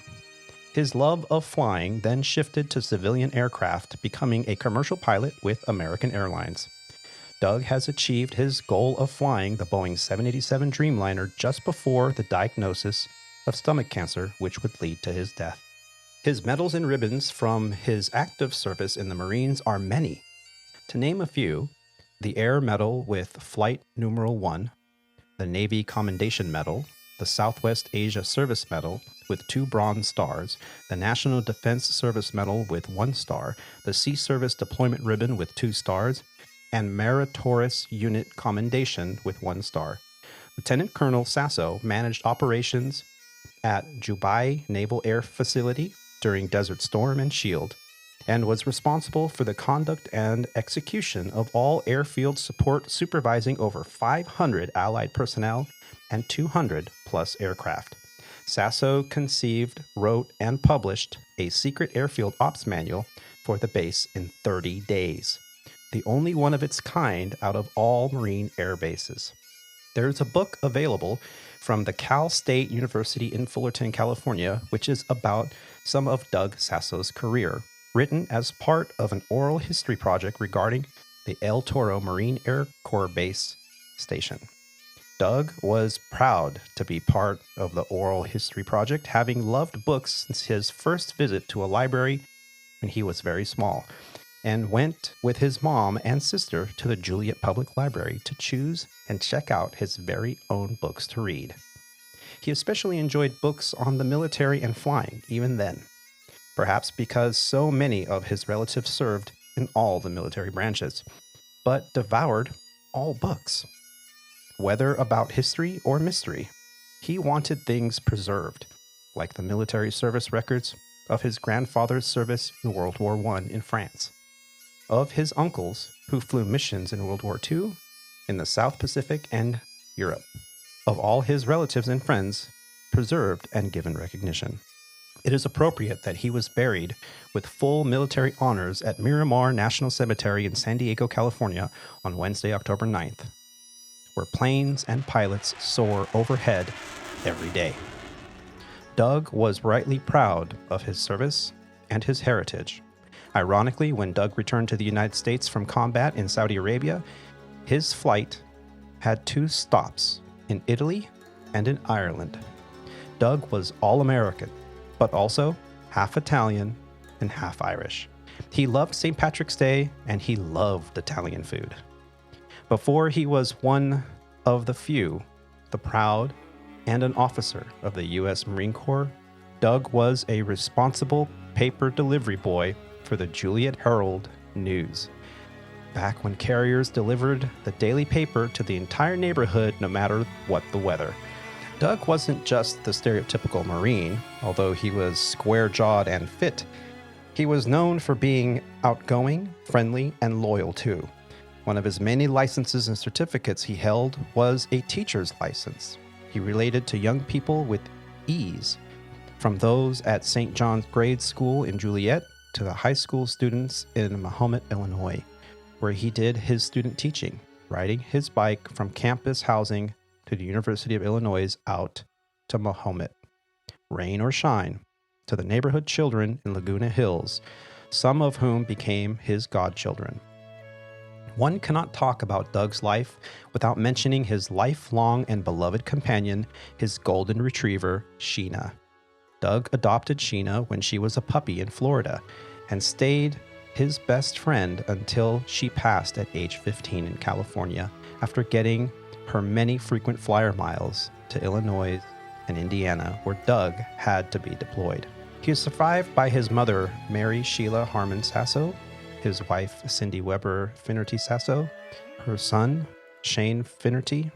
[SPEAKER 1] His love of flying then shifted to civilian aircraft, becoming a commercial pilot with American Airlines. Doug has achieved his goal of flying the Boeing 787 Dreamliner just before the diagnosis of stomach cancer, which would lead to his death. His medals and ribbons from his active service in the Marines are many. To name a few, the Air Medal with Flight Numeral 1, the Navy Commendation Medal, the Southwest Asia Service Medal with 2 bronze stars, the National Defense Service Medal with 1 star, the Sea Service Deployment Ribbon with 2 stars, and Meritorious Unit Commendation with 1 star. Lieutenant Colonel Sasso managed operations at Jubai Naval Air Facility during Desert Storm and Shield, and was responsible for the conduct and execution of all airfield support, supervising over 500 Allied personnel and 200 plus aircraft. Sasso conceived, wrote, and published a secret airfield ops manual for the base in 30 days, the only one of its kind out of all Marine air bases. There's a book available from the Cal State University in Fullerton, California, which is about some of Doug Sasso's career, written as part of an oral history project regarding the El Toro Marine Air Corps Base Station. Doug was proud to be part of the oral history project, having loved books since his first visit to a library when he was very small, and went with his mom and sister to the Juliet Public Library to choose and check out his very own books to read. He especially enjoyed books on the military and flying, even then, perhaps because so many of his relatives served in all the military branches, but devoured all books. Whether about history or mystery, he wanted things preserved, like the military service records of his grandfather's service in World War I in France, of his uncles who flew missions in World War II, in the South Pacific and Europe, of all his relatives and friends preserved and given recognition. It is appropriate that he was buried with full military honors at Miramar National Cemetery in San Diego, California on Wednesday, October 9th, where planes and pilots soar overhead every day. Doug was rightly proud of his service and his heritage. Ironically, when Doug returned to the United States from combat in Saudi Arabia, his flight had 2 stops in Italy and in Ireland. Doug was all-American, but also half Italian and half Irish. He loved St. Patrick's Day, and he loved Italian food. Before he was one of the few, the proud, and an officer of the U.S. Marine Corps, Doug was a responsible paper delivery boy for the Juliet Herald News, back when carriers delivered the daily paper to the entire neighborhood no matter what the weather. Doug wasn't just the stereotypical Marine, although he was square-jawed and fit. He was known for being outgoing, friendly, and loyal too. One of his many licenses and certificates he held was a teacher's license. He related to young people with ease, from those at St. John's Grade School in Juliet to the high school students in Mahomet, Illinois, where he did his student teaching, riding his bike from campus housing to the University of Illinois out to Mahomet. Rain or shine, to the neighborhood children in Laguna Hills, some of whom became his godchildren. One cannot talk about Doug's life without mentioning his lifelong and beloved companion, his golden retriever, Sheena. Doug adopted Sheena when she was a puppy in Florida and stayed his best friend until she passed at age 15 in California after getting her many frequent flyer miles to Illinois and Indiana, where Doug had to be deployed. He is survived by his mother, Mary Sheila Harmon Sasso, his wife, Cindy Weber Finnerty Sasso, her son, Shane Finnerty,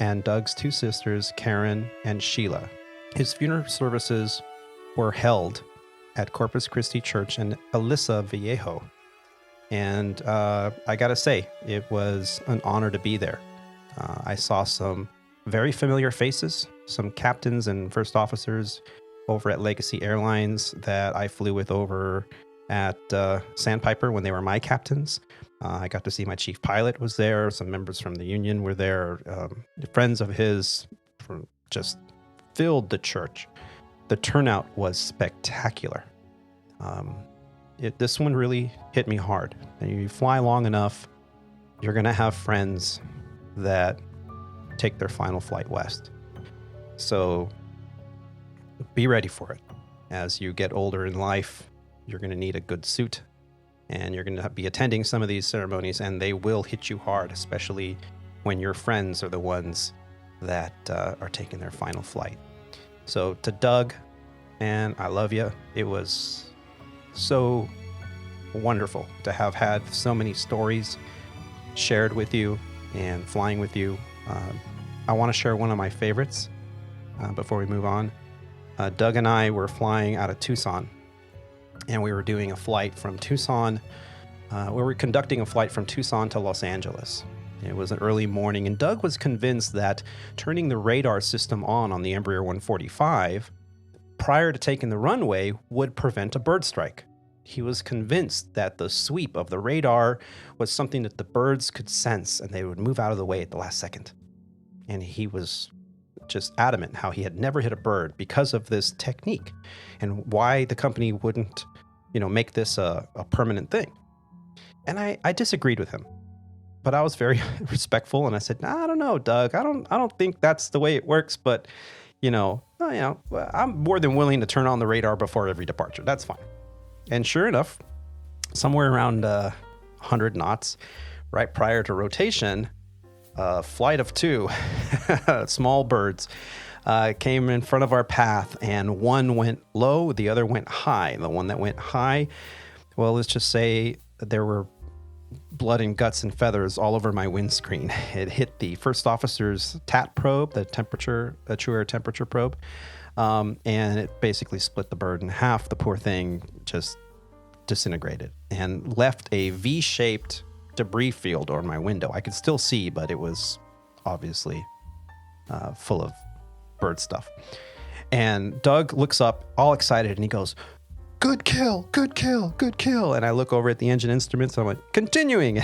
[SPEAKER 1] and Doug's 2 sisters, Karen and Sheila. His funeral services were held at Corpus Christi Church in Elisa Viejo. And I gotta say, it was an honor to be there. I saw some very familiar faces, some captains and first officers over at Legacy Airlines that I flew with over at Sandpiper when they were my captains. I got to see my chief pilot was there. Some members from the union were there. Friends of his just filled the church. The turnout was spectacular. This one really hit me hard. And you fly long enough, you're going to have friends that take their final flight west. So be ready for it. As you get older in life, you're going to need a good suit, and you're going to be attending some of these ceremonies, and they will hit you hard, especially when your friends are the ones that are taking their final flight. So to Doug, and I love you. It was so wonderful to have had so many stories shared with you and flying with you. I want to share one of my favorites before we move on. Doug and I were flying out of Tucson, and we were doing a flight from Tucson. We were conducting a flight from Tucson to Los Angeles. It was an early morning, and Doug was convinced that turning the radar system on the Embraer 145 prior to taking the runway would prevent a bird strike. He was convinced that the sweep of the radar was something that the birds could sense, and they would move out of the way at the last second. And he was just adamant how he had never hit a bird because of this technique, and why the company wouldn't, make this a permanent thing. And I disagreed with him, but I was very respectful, and I said, I don't know, Doug. I don't think that's the way it works, but I'm more than willing to turn on the radar before every departure. That's fine. And sure enough, somewhere around 100 knots, right prior to rotation, a flight of two small birds came in front of our path, and one went low, the other went high. The one that went high, well, let's just say that there were blood and guts and feathers all over my windscreen. It hit the first officer's TAT probe, the true air temperature probe, and it basically split the bird in half. The poor thing just disintegrated and left a V-shaped debris field on my window. I could still see, but it was obviously full of bird stuff. And Doug looks up all excited, and he goes, good kill, good kill, good kill. And I look over at the engine instruments, and I'm like, continuing.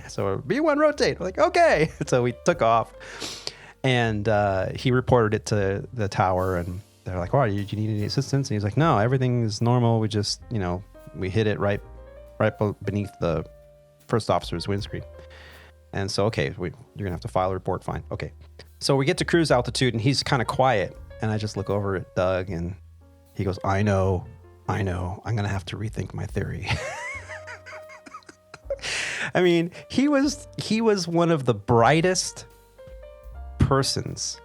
[SPEAKER 1] So B1 rotate. I'm like, okay. So we took off, and he reported it to the tower, and they're like, oh, do you need any assistance? And he's like, no, everything is normal. We just, we hit it right beneath the first officer's windscreen. And so, okay, you're going to have to file a report. Fine. Okay. So we get to cruise altitude, and he's kind of quiet. And I just look over at Doug, and he goes, I know. I'm going to have to rethink my theory. I mean, he was one of the brightest persons.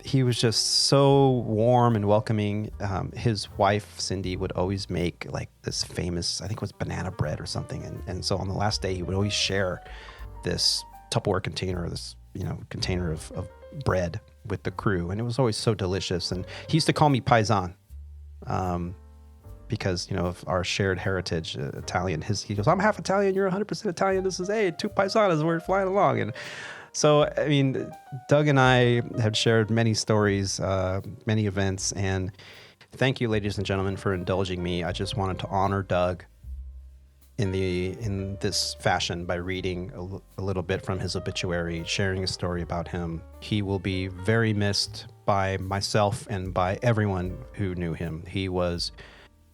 [SPEAKER 1] He was just so warm and welcoming. His wife, Cindy, would always make like this famous, I think it was banana bread or something. And so on the last day, he would always share this Tupperware container, this, container of bread with the crew. And it was always so delicious. And he used to call me Paisan. Because, of our shared heritage, Italian. He goes, I'm half Italian, you're 100% Italian. This is, two paisanas, we're flying along. And so, I mean, Doug and I have shared many stories, many events. And thank you, ladies and gentlemen, for indulging me. I just wanted to honor Doug in this fashion by reading a little bit from his obituary, sharing a story about him. He will be very missed by myself and by everyone who knew him. He was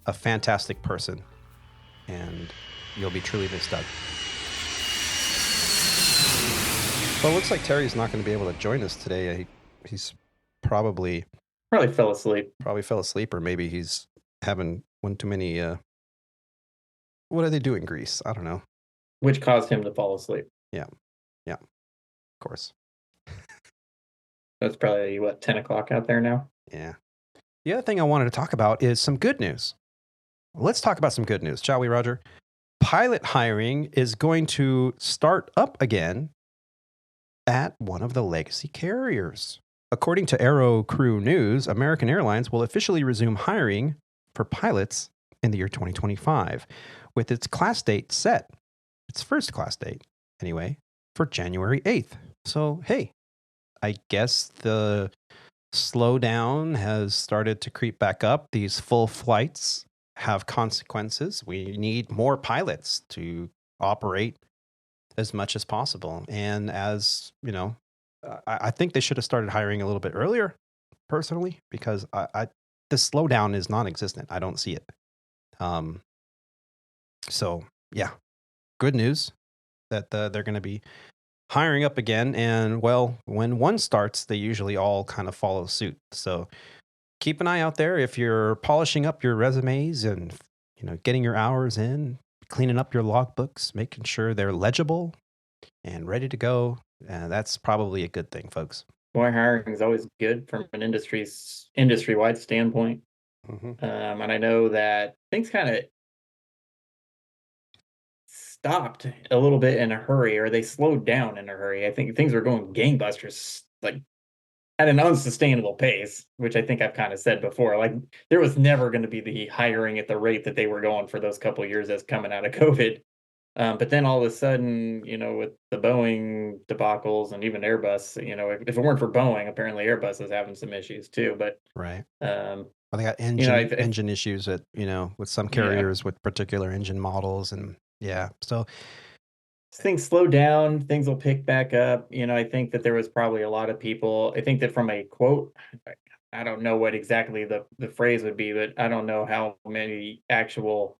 [SPEAKER 1] a fantastic person, and you'll be truly missed, Doug. Well, it looks like Terry's not going to be able to join us today. He's probably
[SPEAKER 4] fell asleep.
[SPEAKER 1] Or maybe he's having one too many. What do they do in Greece? I don't know.
[SPEAKER 4] Which caused him to fall asleep.
[SPEAKER 1] Yeah, of course.
[SPEAKER 4] That's probably 10 o'clock out there now.
[SPEAKER 1] Yeah. The other thing I wanted to talk about is some good news. Let's talk about some good news, shall we, Roger? Pilot hiring is going to start up again at one of the legacy carriers. According to Aero Crew News, American Airlines will officially resume hiring for pilots in the year 2025, with its class date set, its first class date, anyway, for January 8th. So, hey, I guess the slowdown has started to creep back up. These full flights have consequences. We need more pilots to operate as much as possible. And as, I think they should have started hiring a little bit earlier, personally, because the slowdown is non-existent. I don't see it. So, yeah, good news that they're going to be hiring up again. And, well, when one starts, they usually all kind of follow suit. So keep an eye out there if you're polishing up your resumes and, getting your hours in, cleaning up your logbooks, making sure they're legible and ready to go. That's probably a good thing, folks.
[SPEAKER 4] why hiring is always good from an industry-wide standpoint.
[SPEAKER 1] Mm-hmm.
[SPEAKER 4] And I know that things kind of stopped a little bit in a hurry, or they slowed down in a hurry. I think things were going gangbusters, like at an unsustainable pace, which I think I've kind of said before. Like there was never going to be the hiring at the rate that they were going for those couple of years as coming out of COVID. But then all of a sudden, with the Boeing debacles and even Airbus, if it weren't for Boeing, apparently Airbus is having some issues too. But
[SPEAKER 1] Right.
[SPEAKER 4] um,
[SPEAKER 1] Well, they got engine issues at, with some carriers with particular engine models. And yeah, so
[SPEAKER 4] things slow down, things will pick back up. I think that there was probably a lot of people. I think that from a quote, I don't know what exactly the phrase would be, but I don't know how many actual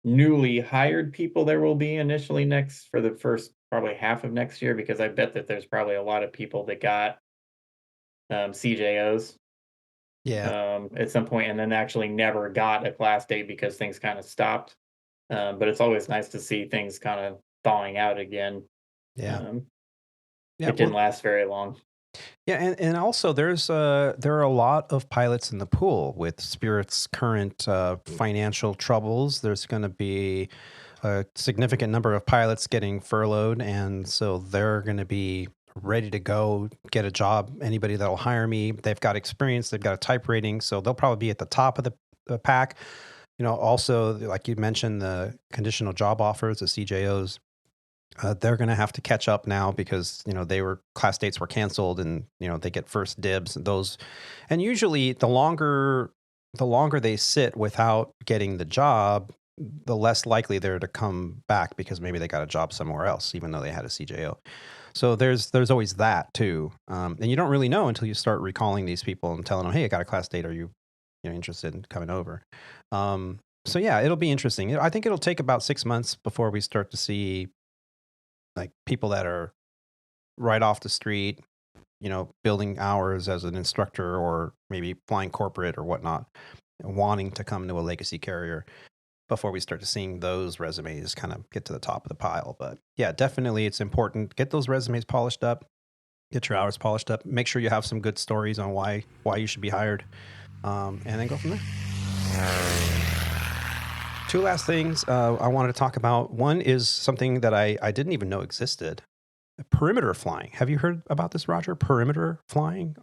[SPEAKER 4] newly hired people there will be initially next for the first probably half of next year, because I bet that there's probably a lot of people that got CJOs
[SPEAKER 1] yeah,
[SPEAKER 4] at some point and then actually never got a class date because things kind of stopped. But it's always nice to see things kind of thawing out again.
[SPEAKER 1] yeah,
[SPEAKER 4] Um,
[SPEAKER 1] yeah.
[SPEAKER 4] it didn't last very long.
[SPEAKER 1] Yeah, and also there are a lot of pilots in the pool with Spirit's current financial troubles. There's going to be a significant number of pilots getting furloughed, and so they're going to be ready to go get a job. Anybody that'll hire me, they've got experience, they've got a type rating, so they'll probably be at the top of the pack. Also, like you mentioned, the conditional job offers, the CJOs. They're going to have to catch up now because class dates were canceled, and they get first dibs and those. And usually, the longer they sit without getting the job, the less likely they're to come back because maybe they got a job somewhere else, even though they had a CJO. So there's always that too, and you don't really know until you start recalling these people and telling them, "Hey, I got a class date. Are you interested in coming over?" So yeah, it'll be interesting. I think it'll take about 6 months before we start to see like people that are right off the street, building hours as an instructor or maybe flying corporate or whatnot, wanting to come to a legacy carrier before we start to seeing those resumes kind of get to the top of the pile. But yeah, definitely it's important. Get those resumes polished up, get your hours polished up, make sure you have some good stories on why you should be hired, and then go from there. Two last things I wanted to talk about. One is something that I didn't even know existed. Perimeter flying. Have you heard about this, Roger? Perimeter flying?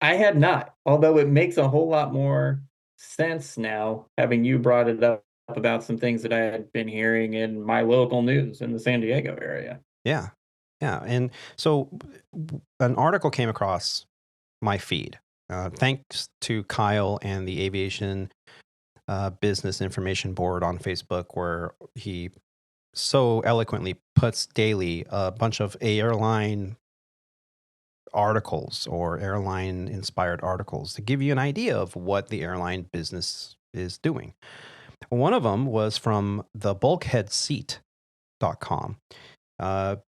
[SPEAKER 4] I had not, although it makes a whole lot more sense now, having you brought it up about some things that I had been hearing in my local news in the San Diego area.
[SPEAKER 1] Yeah. Yeah. And so an article came across my feed. Thanks to Kyle and the Aviation Business Information Board on Facebook, where he so eloquently puts daily a bunch of airline articles or airline inspired articles to give you an idea of what the airline business is doing. One of them was from the bulkheadseat.com.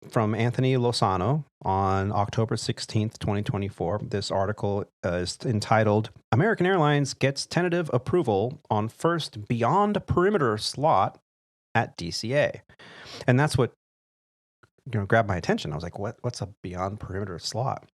[SPEAKER 1] From Anthony Lozano on October 16th, 2024. This article is entitled, American Airlines Gets Tentative Approval on First Beyond Perimeter Slot at DCA. And that's what grabbed my attention. I was like, what's a Beyond Perimeter Slot?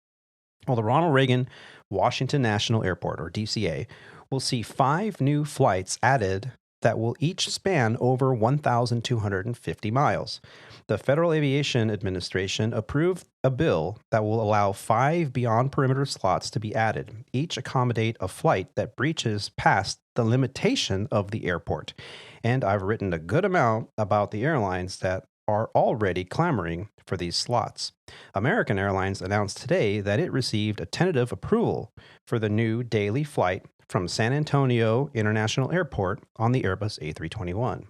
[SPEAKER 1] Well, the Ronald Reagan Washington National Airport, or DCA, will see 5 new flights added that will each span over 1,250 miles. The Federal Aviation Administration approved a bill that will allow 5 beyond perimeter slots to be added, each accommodate a flight that breaches past the limitation of the airport. And I've written a good amount about the airlines that are already clamoring for these slots. American Airlines announced today that it received a tentative approval for the new daily flight from San Antonio International Airport on the Airbus A321.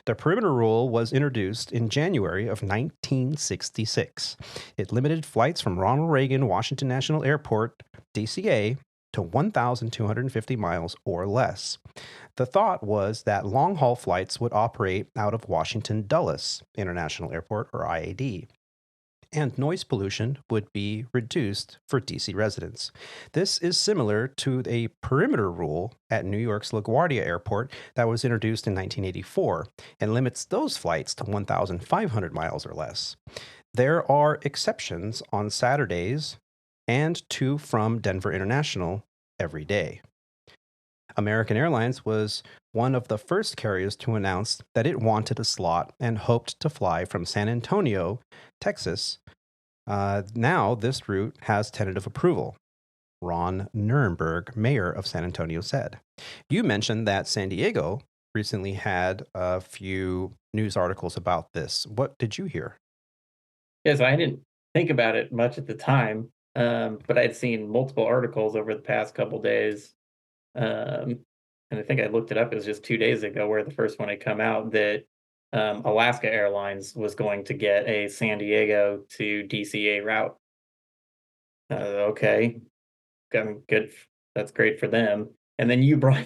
[SPEAKER 1] The perimeter rule was introduced in January of 1966. It limited flights from Ronald Reagan Washington National Airport, DCA, to 1,250 miles or less. The thought was that long-haul flights would operate out of Washington Dulles International Airport, or IAD, and noise pollution would be reduced for DC residents. This is similar to a perimeter rule at New York's LaGuardia Airport that was introduced in 1984 and limits those flights to 1,500 miles or less. There are exceptions on Saturdays and to from Denver International every day. American Airlines was one of the first carriers to announce that it wanted a slot and hoped to fly from San Antonio, Texas. Now, this route has tentative approval, Ron Nirenberg, mayor of San Antonio, said. You mentioned that San Diego recently had a few news articles about this. What did you hear?
[SPEAKER 4] Yeah, so I didn't think about it much at the time, but I'd seen multiple articles over the past couple days. Um, and I think I looked it up. It was just 2 days ago where the first one had come out that Alaska Airlines was going to get a San Diego to DCA route. Okay, good. That's great for them. And then you brought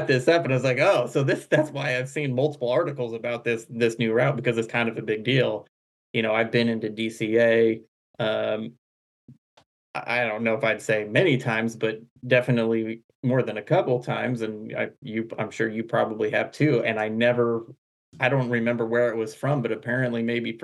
[SPEAKER 4] this up, and I was like, oh, so that's why I've seen multiple articles about this new route, because it's kind of a big deal. I've been into DCA. I don't know if I'd say many times, but definitely more than a couple times, and I'm sure you probably have too. And I don't remember where it was from, but apparently maybe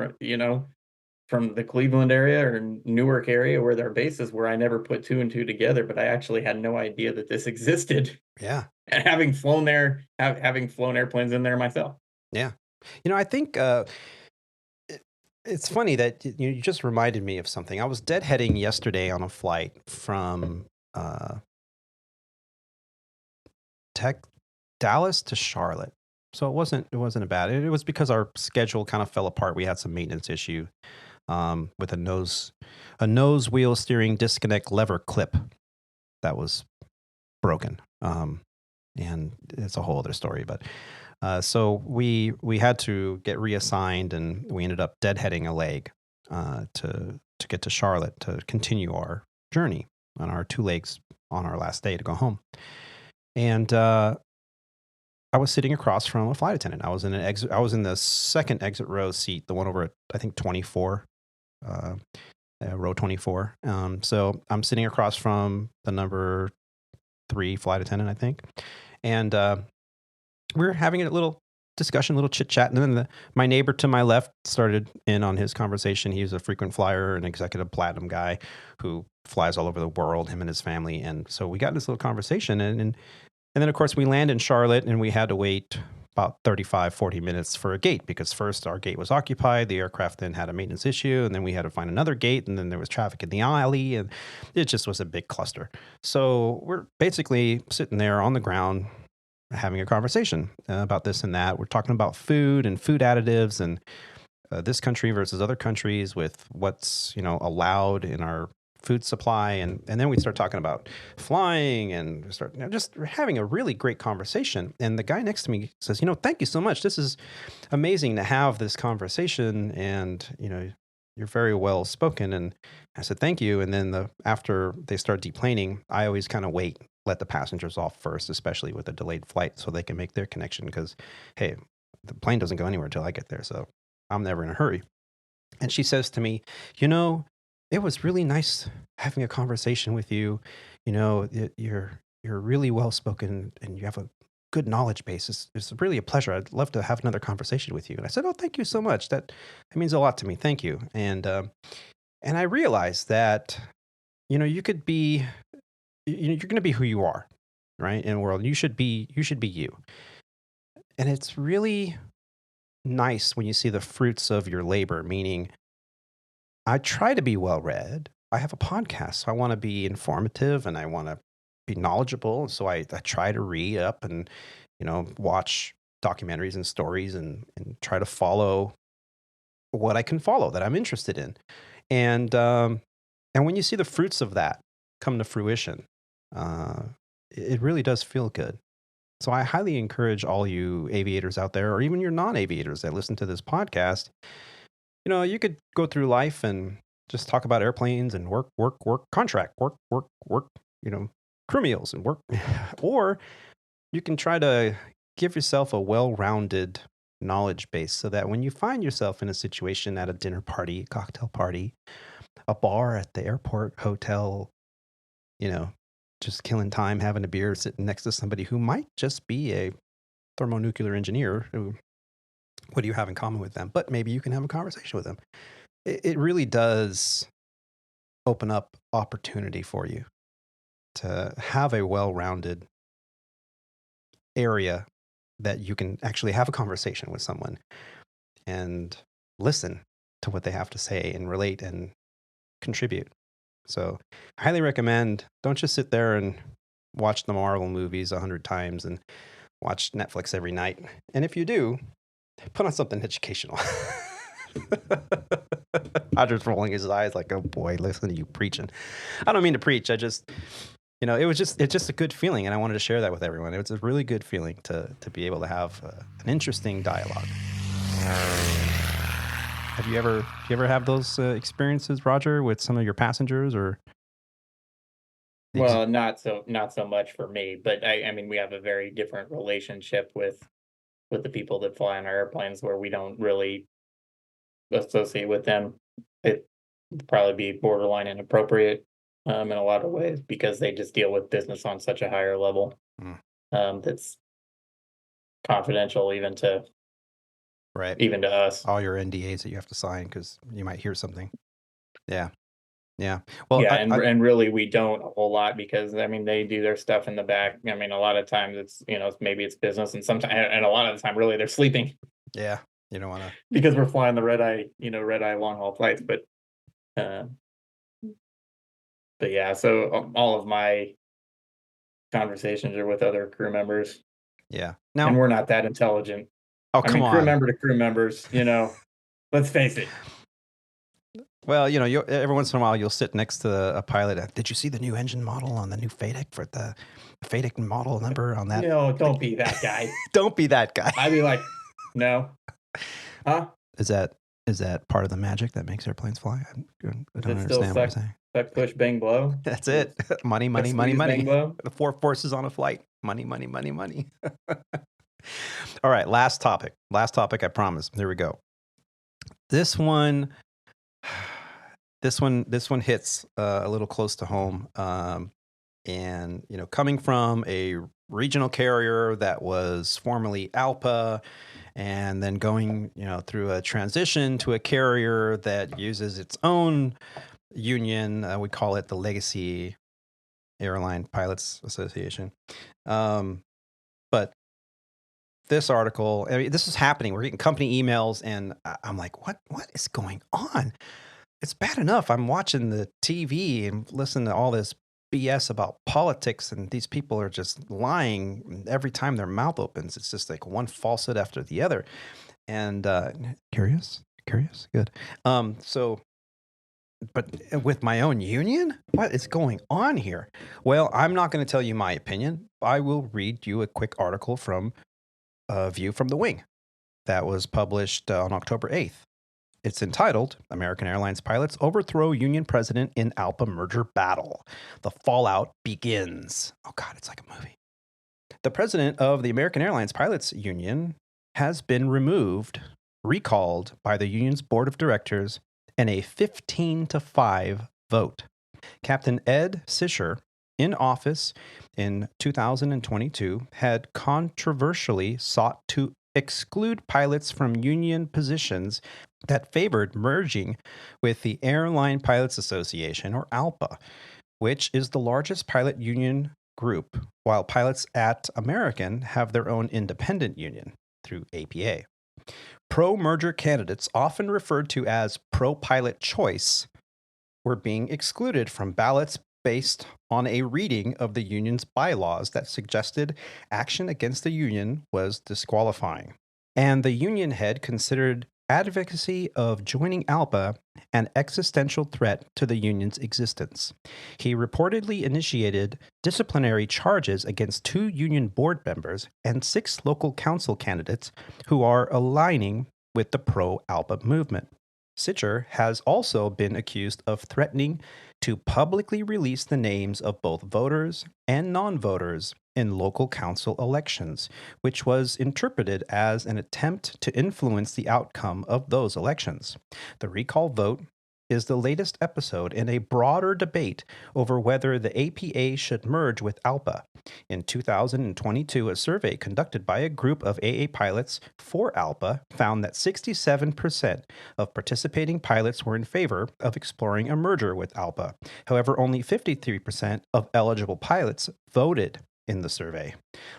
[SPEAKER 4] from the Cleveland area or Newark area where their bases were. I never put two and two together, but I actually had no idea that this existed.
[SPEAKER 1] Yeah.
[SPEAKER 4] And having flown there, having flown airplanes in there myself.
[SPEAKER 1] Yeah. I think it's funny that you just reminded me of something. I was deadheading yesterday on a flight from Dallas to Charlotte. So it wasn't a bad. It was because our schedule kind of fell apart. We had some maintenance issue with a nose wheel steering disconnect lever clip that was broken. And it's a whole other story, but so we had to get reassigned, and we ended up deadheading a leg to get to Charlotte to continue our journey on our 2 legs on our last day to go home. And I was sitting across from a flight attendant. I was in the second exit row seat, the one over at, I think, 24, row 24. So I'm sitting across from the number 3 flight attendant, I think. And we were having a little discussion, a little chit chat. And then my neighbor to my left started in on his conversation. He was a frequent flyer, an executive platinum guy who flies all over the world, him and his family. And so we got in this little conversation. And then, of course, we land in Charlotte, and we had to wait about 35, 40 minutes for a gate, because first our gate was occupied. The aircraft then had a maintenance issue, and then we had to find another gate, and then there was traffic in the alley, and it just was a big cluster. So we're basically sitting there on the ground having a conversation about this and that. We're talking about food and food additives, and this country versus other countries with what's allowed in our food supply, and then we start talking about flying, and start just having a really great conversation. And the guy next to me says, thank you so much. This is amazing to have this conversation, and you're very well spoken. And I said, thank you. And then after they start deplaning, I always kind of let the passengers off first, especially with a delayed flight, so they can make their connection, because hey, the plane doesn't go anywhere until I get there, so I'm never in a hurry. And she says to me, it was really nice having a conversation with you. You're really well spoken, and you have a good knowledge base. It's really a pleasure. I'd love to have another conversation with you. And I said, oh, thank you so much. That means a lot to me. Thank you. And I realized that you could be, you're going to be who you are, right, in the world. You should be you. And it's really nice when you see the fruits of your labor, meaning I try to be well-read. I have a podcast, so I want to be informative, and I want to be knowledgeable. So I try to read up and, watch documentaries and stories, and try to follow what I can follow that I'm interested in. And when you see the fruits of that come to fruition, it really does feel good. So I highly encourage all you aviators out there, or even your non-aviators that listen to this podcast. You could go through life and just talk about airplanes and work, contract, work, crew meals and work. Or you can try to give yourself a well-rounded knowledge base, so that when you find yourself in a situation at a dinner party, cocktail party, a bar at the airport, hotel, just killing time, having a beer, sitting next to somebody who might just be a thermonuclear engineer, what do you have in common with them? But maybe you can have a conversation with them. It really does open up opportunity for you to have a well-rounded area that you can actually have a conversation with someone and listen to what they have to say and relate and contribute. So I highly recommend, don't just sit there and watch the Marvel movies 100 times and watch Netflix every night. And if you do, put on something educational. Audrey's rolling his eyes like, oh boy, listen to you preaching. I don't mean to preach. I just, it's just a good feeling. And I wanted to share that with everyone. It was a really good feeling to be able to have an interesting dialogue. Do you ever have those experiences, Roger, with some of your passengers or?
[SPEAKER 4] Well, not so much for me, but I mean, we have a very different relationship with the people that fly on our airplanes, where we don't really associate with them. It would probably be borderline inappropriate in a lot of ways, because they just deal with business on such a higher level that's confidential even to us.
[SPEAKER 1] All your NDAs that you have to sign because you might hear something. Yeah.
[SPEAKER 4] Well, yeah, and really we don't a whole lot, because I mean they do their stuff in the back. I mean, a lot of times it's maybe it's business, and sometimes, and a lot of the time really they're sleeping.
[SPEAKER 1] Yeah, you don't want to,
[SPEAKER 4] because we're flying the red eye long haul flights. But yeah, so all of my conversations are with other crew members.
[SPEAKER 1] Yeah,
[SPEAKER 4] and we're not that intelligent.
[SPEAKER 1] Oh, come on,
[SPEAKER 4] crew member to crew members. Let's face it.
[SPEAKER 1] Well, every once in a while you'll sit next to a pilot. Did you see the new engine model on the new FADEC for the FADEC model number on that?
[SPEAKER 4] No, don't be that guy.
[SPEAKER 1] Don't be that guy.
[SPEAKER 4] I'd be like, no. Huh?
[SPEAKER 1] Is that part of the magic that makes airplanes fly? I don't understand what you're saying.
[SPEAKER 4] Suck, push, bang, blow.
[SPEAKER 1] That's it. Money.
[SPEAKER 4] Bang, blow.
[SPEAKER 1] The 4 forces on a flight. Money. All right, last topic. I promise. There we go. This one hits a little close to home. And coming from a regional carrier that was formerly ALPA, and then going through a transition to a carrier that uses its own union, we call it the Legacy Airline Pilots Association. But this article, this is happening. We're getting company emails, and I'm like, what is going on? It's bad enough I'm watching the TV and listening to all this BS about politics, and these people are just lying every time their mouth opens. It's just like one falsehood after the other. And curious, good. But with my own union, what is going on here? Well, I'm not going to tell you my opinion. I will read you a quick article from View from the Wing that was published on October 8th. It's entitled, American Airlines Pilots Overthrow Union President in ALPA Merger Battle. The Fallout Begins. Oh God, it's like a movie. The president of the American Airlines Pilots Union has been recalled by the union's board of directors in a 15-5 vote. Captain Ed Sischer, in office in 2022, had controversially sought to exclude pilots from union positions that favored merging with the Airline Pilots Association, or ALPA, which is the largest pilot union group, while pilots at American have their own independent union through APA. Pro-merger candidates, often referred to as pro-pilot choice, were being excluded from ballots based on a reading of the union's bylaws that suggested action against the union was disqualifying. And the union head considered advocacy of joining ALPA an existential threat to the union's existence. He reportedly initiated disciplinary charges against 2 union board members and 6 local council candidates who are aligning with the pro-ALPA movement. Sitcher has also been accused of threatening to publicly release the names of both voters and non-voters in local council elections, which was interpreted as an attempt to influence the outcome of those elections. The recall vote is the latest episode in a broader debate over whether the APA should merge with ALPA. In 2022, a survey conducted by a group of AA pilots for ALPA found that 67% of participating pilots were in favor of exploring a merger with ALPA. However, only 53% of eligible pilots voted in the survey.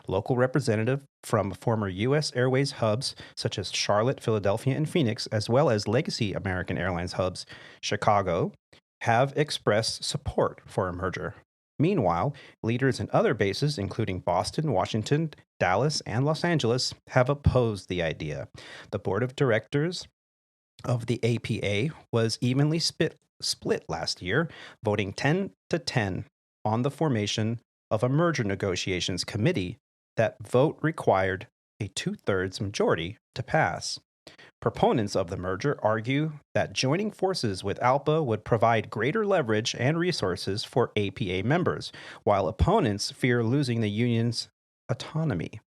[SPEAKER 1] Local representative from former U.S. Airways hubs such as Charlotte, Philadelphia, and Phoenix, as well as legacy American Airlines hubs, Chicago, have expressed support for a merger. Meanwhile, leaders in other bases, including Boston, Washington, Dallas, and Los Angeles, have opposed the idea. The board of directors of the APA was evenly split last year, voting 10-10 on the formation of a merger negotiations committee. That vote required a 2/3 majority to pass. Proponents of the merger argue that joining forces with ALPA would provide greater leverage and resources for APA members, while opponents fear losing the union's autonomy.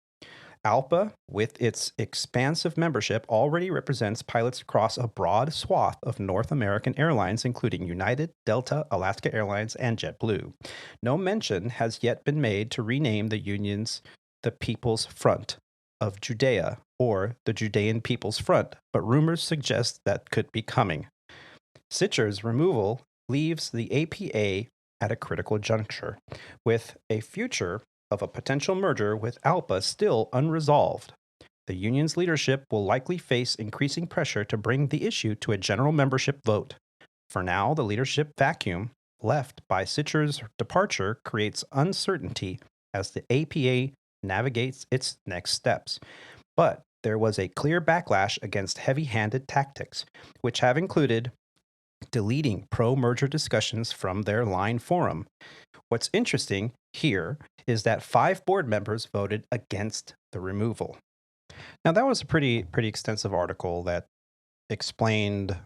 [SPEAKER 1] ALPA, with its expansive membership, already represents pilots across a broad swath of North American airlines, including United, Delta, Alaska Airlines, and JetBlue. No mention has yet been made to rename the unions the People's Front of Judea or the Judean People's Front, but rumors suggest that could be coming. Sitcher's removal leaves the APA at a critical juncture, with a future of a potential merger with ALPA still unresolved. The union's leadership will likely face increasing pressure to bring the issue to a general membership vote. For now, the leadership vacuum left by Sitcher's departure creates uncertainty as the APA navigates its next steps. But there was a clear backlash against heavy-handed tactics, which have included deleting pro-merger discussions from their line forum. What's interesting here is that 5 board members voted against the removal. Now, that was a pretty extensive article that explained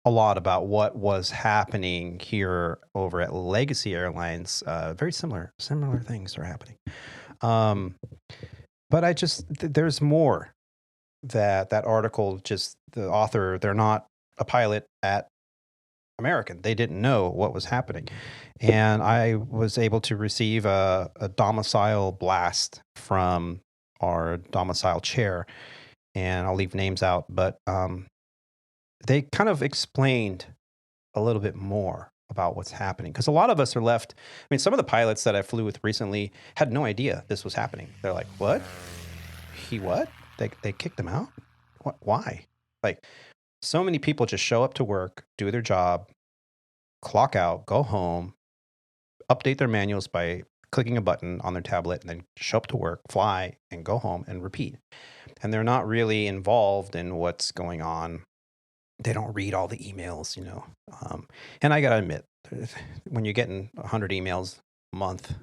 [SPEAKER 1] a lot about what was happening here over at Legacy Airlines. Very similar things are happening. But there's more that article, just the author, they're not a pilot at American. They didn't know what was happening. And I was able to receive a domicile blast from our domicile chair, and I'll leave names out, but they kind of explained a little bit more about what's happening. Because a lot of us are left, I mean, some of the pilots that I flew with recently had no idea this was happening. They're like, what? What? They kicked him out? What? Why? Like, so many people just show up to work, do their job, clock out, go home, update their manuals by clicking a button on their tablet, and then show up to work, fly, and go home and repeat. And they're not really involved in what's going on. They don't read all the emails, and I got to admit, when you're getting 100 emails a month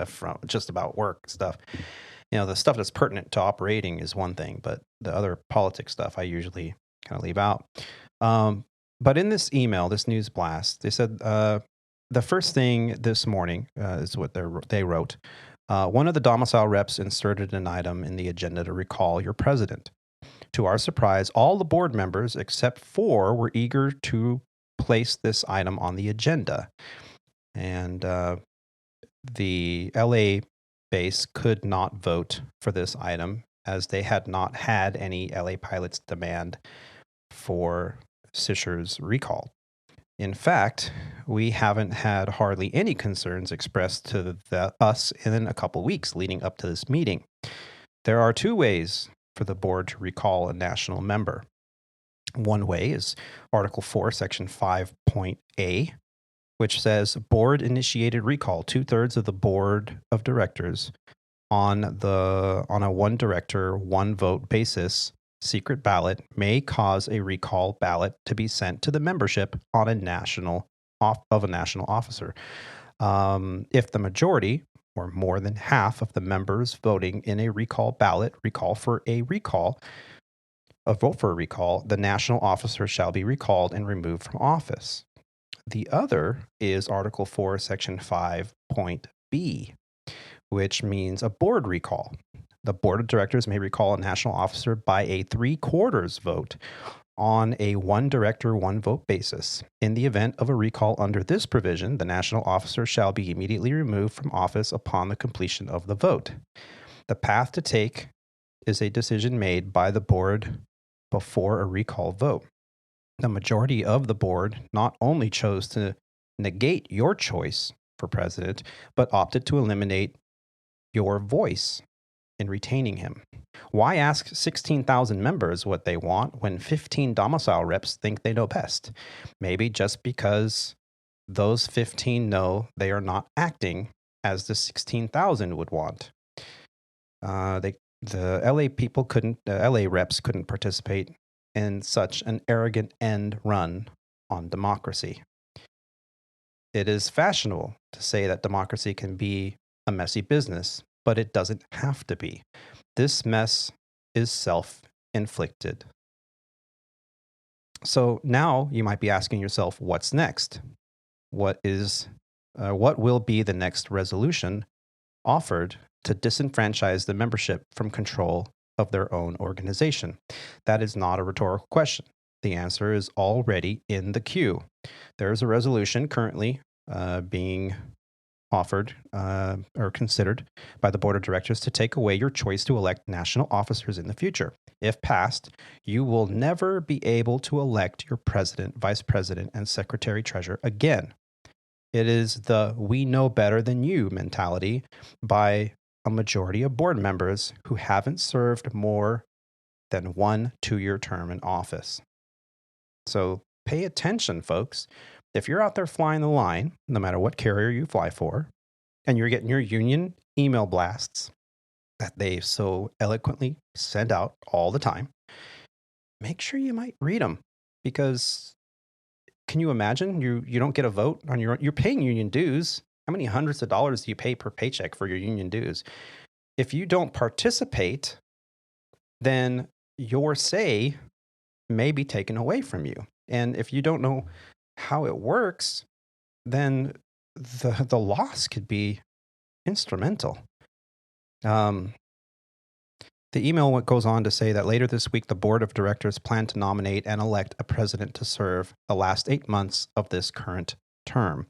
[SPEAKER 1] from just about work stuff, the stuff that's pertinent to operating is one thing, but the other politics stuff I usually kind of leave out. But in this email, this news blast, they said the first thing this morning is what they wrote. One of the domicile reps inserted an item in the agenda to recall your president. To our surprise, all the board members except 4 were eager to place this item on the agenda. And the LA base could not vote for this item as they had not had any LA pilots demand for Sitcher's recall. In fact, we haven't had hardly any concerns expressed to us in a couple weeks leading up to this meeting. There are 2 ways for the board to recall a national member. One way is Article 4, Section 5.A, which says board-initiated recall. 2/3 of the board of directors on a 1 director, 1 vote basis secret ballot may cause a recall ballot to be sent to the membership on a national officer. If the majority or more than half of the members voting in a recall ballot vote for a recall, the national officer shall be recalled and removed from office. The other is Article 4, Section 5.B, which means a board recall. The board of directors may recall a national officer by a 3/4 vote on a one director, one vote basis. In the event of a recall under this provision, the national officer shall be immediately removed from office upon the completion of the vote. The path to take is a decision made by the board before a recall vote. The majority of the board not only chose to negate your choice for president, but opted to eliminate your voice in retaining him. Why ask 16,000 members what they want when 15 domicile reps think they know best? Maybe just because those 15 know they are not acting as the 16,000 would want. The LA reps couldn't participate in such an arrogant end run on democracy. It is fashionable to say that democracy can be a messy business, but it doesn't have to be. This mess is self-inflicted. So now you might be asking yourself, what's next? What will be the next resolution offered to disenfranchise the membership from control of their own organization? That is not a rhetorical question. The answer is already in the queue. There is a resolution currently being offered or considered by the board of directors to take away your choice to elect national officers in the future. If passed, you will never be able to elect your president, vice president, and secretary treasurer again. It is the "we know better than you" mentality by a majority of board members who haven't served more than 1 2-year term in office. So pay attention, folks. If you're out there flying the line, no matter what carrier you fly for, and you're getting your union email blasts that they so eloquently send out all the time, make sure you might read them, because can you imagine you don't get a vote on you're paying union dues. How many hundreds of dollars do you pay per paycheck for your union dues? If you don't participate, then your say may be taken away from you. And if you don't know how it works, then the loss could be instrumental. The email goes on to say that later this week, the board of directors plan to nominate and elect a president to serve the last 8 months of this current term.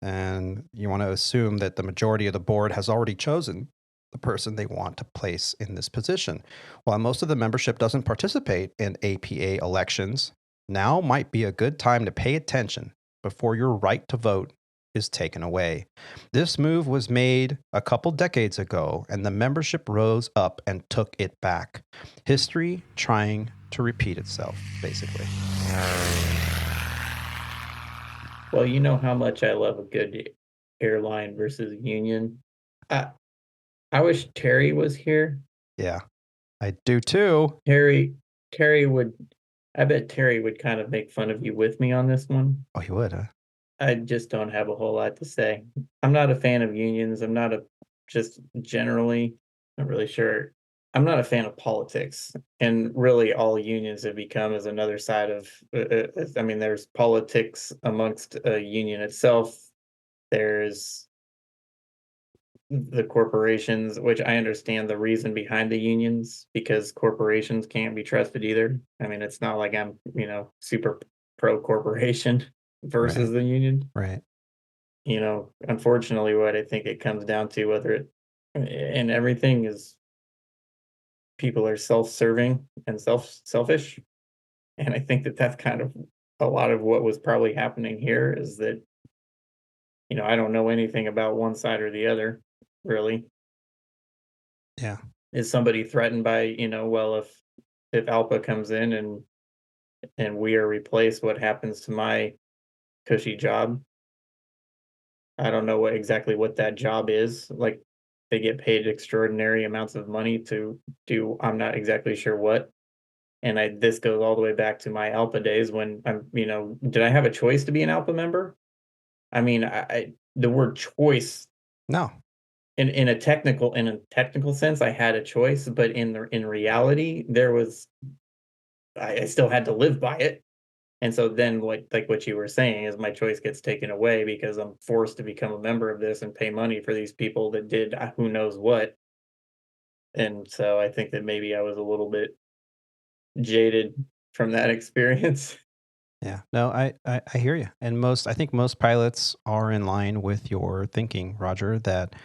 [SPEAKER 1] And you want to assume that the majority of the board has already chosen the person they want to place in this position. While most of the membership doesn't participate in APA elections, now might be a good time to pay attention before your right to vote is taken away. This move was made a couple decades ago, and the membership rose up and took it back. History trying to repeat itself, basically.
[SPEAKER 4] Well, you know how much I love a good airline versus union. I wish Terry was here.
[SPEAKER 1] Yeah, I do too.
[SPEAKER 4] Terry would, I bet Terry would kind of make fun of you with me on this one.
[SPEAKER 1] Oh, he would, huh?
[SPEAKER 4] I just don't have a whole lot to say. I'm not a fan of unions. I'm not just generally, not really sure. I'm not a fan of politics. And really all unions have become is another side of, there's politics amongst a union itself. There's the corporations, which I understand the reason behind the unions, because corporations can't be trusted either. I mean, it's not like I'm, super pro corporation versus the union.
[SPEAKER 1] Right.
[SPEAKER 4] Unfortunately, what I think it comes down to, and everything is, people are self-serving and selfish. And I think that's kind of a lot of what was probably happening here is that, I don't know anything about one side or the other, really.
[SPEAKER 1] Yeah.
[SPEAKER 4] Is somebody threatened by, well, if Alpa comes in and we are replaced, what happens to my cushy job? I don't know exactly what that job is. Like, they get paid extraordinary amounts of money to do, I'm not exactly sure what. And this goes all the way back to my Alpa days when did I have a choice to be an Alpa member? I mean, the word choice.
[SPEAKER 1] No.
[SPEAKER 4] In a technical sense, I had a choice, but in reality, I still had to live by it. And so then what you were saying is my choice gets taken away because I'm forced to become a member of this and pay money for these people that did who knows what. And so I think that maybe I was a little bit jaded from that experience.
[SPEAKER 1] Yeah, no, I hear you. And I think most pilots are in line with your thinking, Roger, that,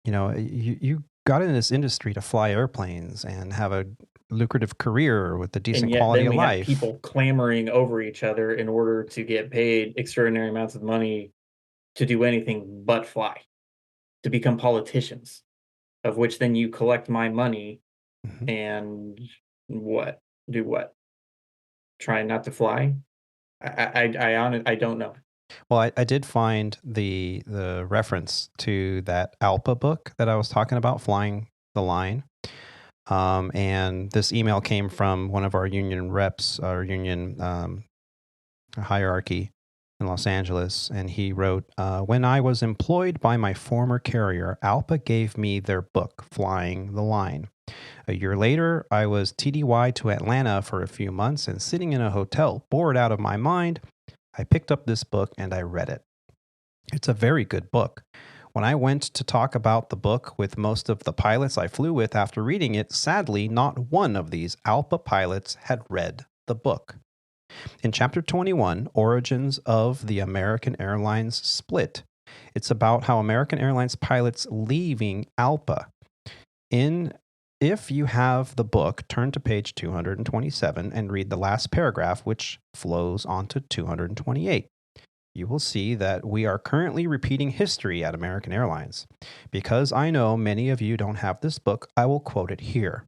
[SPEAKER 1] you got in this industry to fly airplanes and have a lucrative career with a
[SPEAKER 4] And
[SPEAKER 1] decent
[SPEAKER 4] yet
[SPEAKER 1] quality
[SPEAKER 4] then
[SPEAKER 1] of
[SPEAKER 4] we have
[SPEAKER 1] life.
[SPEAKER 4] people clamoring over each other in order to get paid extraordinary amounts of money to do anything but fly, to become politicians, of which then you collect my money
[SPEAKER 1] Mhm.
[SPEAKER 4] and what? Do what? Try not to fly? I don't know.
[SPEAKER 1] Well, I did find the reference to that ALPA book that I was talking about, Flying the Line. And this email came from one of our union reps, our union hierarchy in Los Angeles. And he wrote, when I was employed by my former carrier, ALPA gave me their book, Flying the Line. A year later, I was TDY to Atlanta for a few months, and sitting in a hotel, bored out of my mind, I picked up this book and I read it. It's a very good book. When I went to talk about the book with most of the pilots I flew with after reading it, sadly, not one of these ALPA pilots had read the book. In Chapter 21, Origins of the American Airlines Split, it's about how American Airlines pilots leaving ALPA. If you have the book, turn to page 227 and read the last paragraph, which flows onto 228. You will see that we are currently repeating history at American Airlines. Because I know many of you don't have this book, I will quote it here.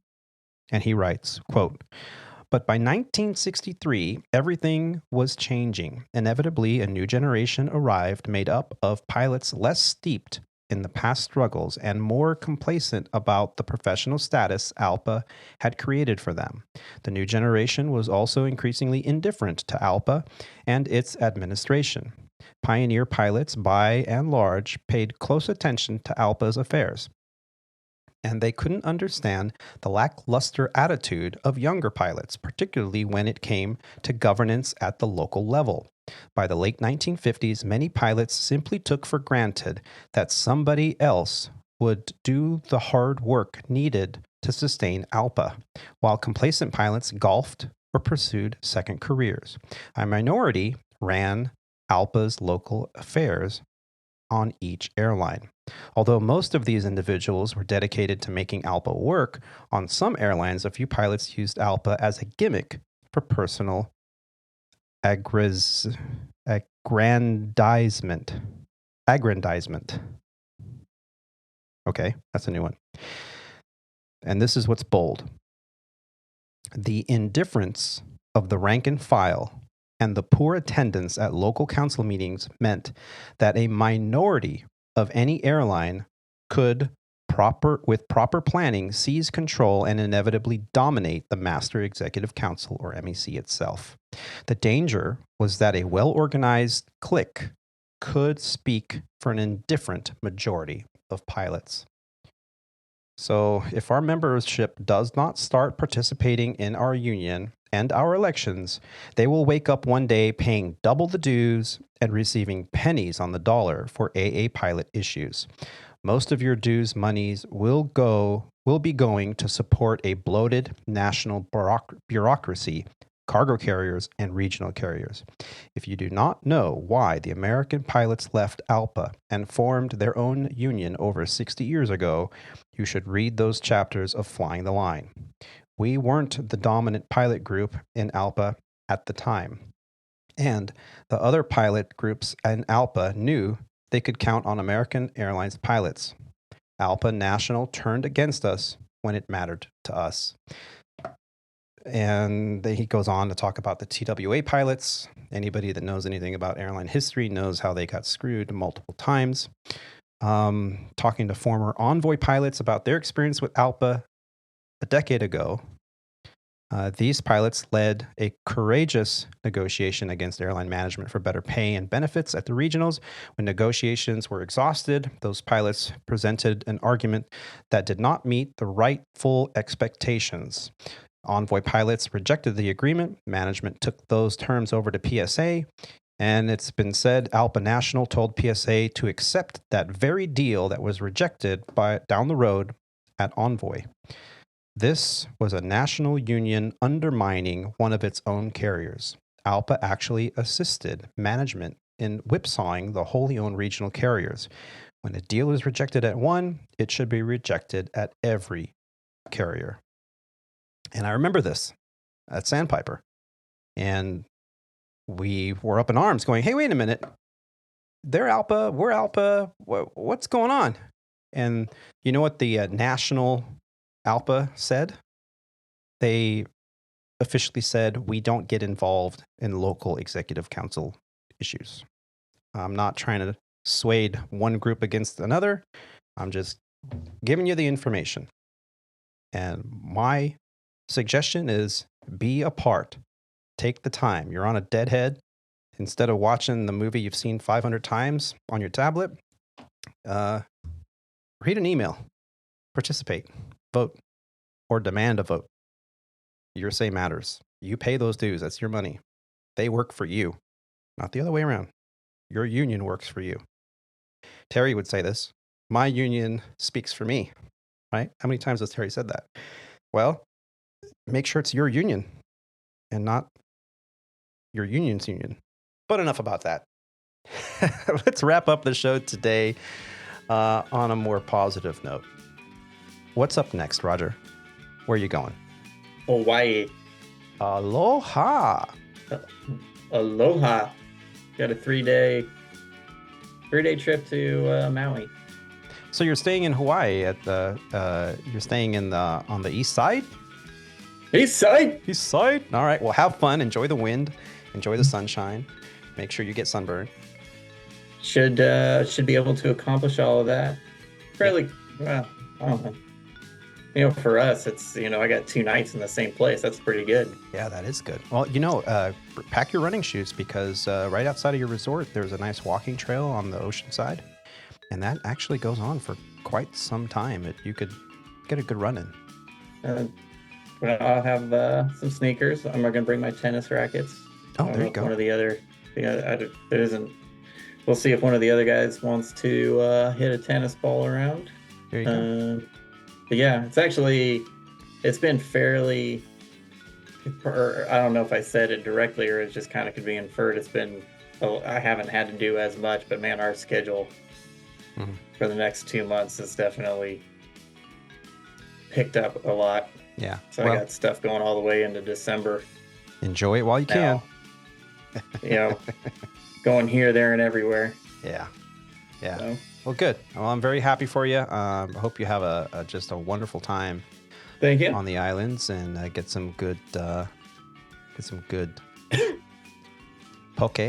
[SPEAKER 1] And he writes, quote, "But by 1963, everything was changing. Inevitably, a new generation arrived made up of pilots less steeped in the past struggles and more complacent about the professional status ALPA had created for them. The new generation was also increasingly indifferent to ALPA and its administration. Pioneer pilots, by and large, paid close attention to ALPA's affairs, and they couldn't understand the lackluster attitude of younger pilots, particularly when it came to governance at the local level. By the late 1950s, many pilots simply took for granted that somebody else would do the hard work needed to sustain ALPA, while complacent pilots golfed or pursued second careers. A minority ran ALPA's local affairs on each airline. Although most of these individuals were dedicated to making ALPA work, on some airlines, a few pilots used ALPA as a gimmick for personal aggrandizement. Okay, that's a new one. And this is what's bold. The indifference of the rank and file and the poor attendance at local council meetings meant that a minority of any airline could, with proper planning, seize control and inevitably dominate the Master Executive Council, or MEC, itself. The danger was that a well-organized clique could speak for an indifferent majority of pilots. So if our membership does not start participating in our union and our elections, they will wake up one day paying double the dues and receiving pennies on the dollar for AA pilot issues. Most of your dues monies will be going to support a bloated national bureaucracy, cargo carriers, and regional carriers. If you do not know why the American pilots left ALPA and formed their own union over 60 years ago, you should read those chapters of Flying the Line. We weren't the dominant pilot group in ALPA at the time, and the other pilot groups in ALPA knew they could count on American Airlines pilots. ALPA National turned against us when it mattered to us. And then he goes on to talk about the TWA pilots. Anybody that knows anything about airline history knows how they got screwed multiple times. Talking to former Envoy pilots about their experience with ALPA a decade ago. These pilots led a courageous negotiation against airline management for better pay and benefits at the regionals. When negotiations were exhausted, those pilots presented an argument that did not meet the rightful expectations. Envoy pilots rejected the agreement. Management took those terms over to PSA, and it's been said ALPA National told PSA to accept that very deal that was rejected down the road at Envoy. This was a national union undermining one of its own carriers. ALPA actually assisted management in whipsawing the wholly owned regional carriers. When a deal is rejected at one, it should be rejected at every carrier. And I remember this at Sandpiper. And we were up in arms going, hey, wait a minute. They're ALPA, we're ALPA. What's going on? And you know what the national ALPA said? They officially said, we don't get involved in local executive council issues. I'm not trying to sway one group against another. I'm just giving you the information. And my suggestion is be a part. Take the time. You're on a deadhead. Instead of watching the movie you've seen 500 times on your tablet, read an email, participate, vote, or demand a vote. Your say matters. You pay those dues. That's your money. They work for you, not the other way around. Your union works for you. Terry would say this. My union speaks for me, right? How many times has Terry said that? Well, make sure it's your union and not your union's union. But enough about that. Let's wrap up the show today on a more positive note. What's up next, Roger? Where are you going?
[SPEAKER 4] Hawaii.
[SPEAKER 1] Aloha.
[SPEAKER 4] Aloha. Got a three-day trip to Maui.
[SPEAKER 1] So you're staying in Hawaii you're staying on the east side?
[SPEAKER 4] East side.
[SPEAKER 1] East side. All right. Well, have fun. Enjoy the wind. Enjoy the sunshine. Make sure you get sunburned.
[SPEAKER 4] Should be able to accomplish all of that. Fairly well. I don't know. For us, it's I got 2 nights in the same place. That's pretty good.
[SPEAKER 1] Yeah, that is good. Well, pack your running shoes because right outside of your resort, there's a nice walking trail on the ocean side, and that actually goes on for quite some time. You could get a good run in.
[SPEAKER 4] I'll have some sneakers. I'm not going to bring my tennis rackets.
[SPEAKER 1] Oh, there you go.
[SPEAKER 4] One of the other, there isn't. We'll see if one of the other guys wants to hit a tennis ball around.
[SPEAKER 1] There you go.
[SPEAKER 4] But yeah, it's been fairly, I don't know if I said it directly or it just kind of could be inferred. I haven't had to do as much, but man, our schedule for the next 2 months has definitely picked up a lot.
[SPEAKER 1] Yeah.
[SPEAKER 4] So I got stuff going all the way into December.
[SPEAKER 1] Enjoy it while you can.
[SPEAKER 4] Going here, there, and everywhere.
[SPEAKER 1] Yeah. Yeah.
[SPEAKER 4] So.
[SPEAKER 1] Well, good. Well, I'm very happy for you. I hope you have just a wonderful time.
[SPEAKER 4] Thank you.
[SPEAKER 1] On the islands and get some good poke.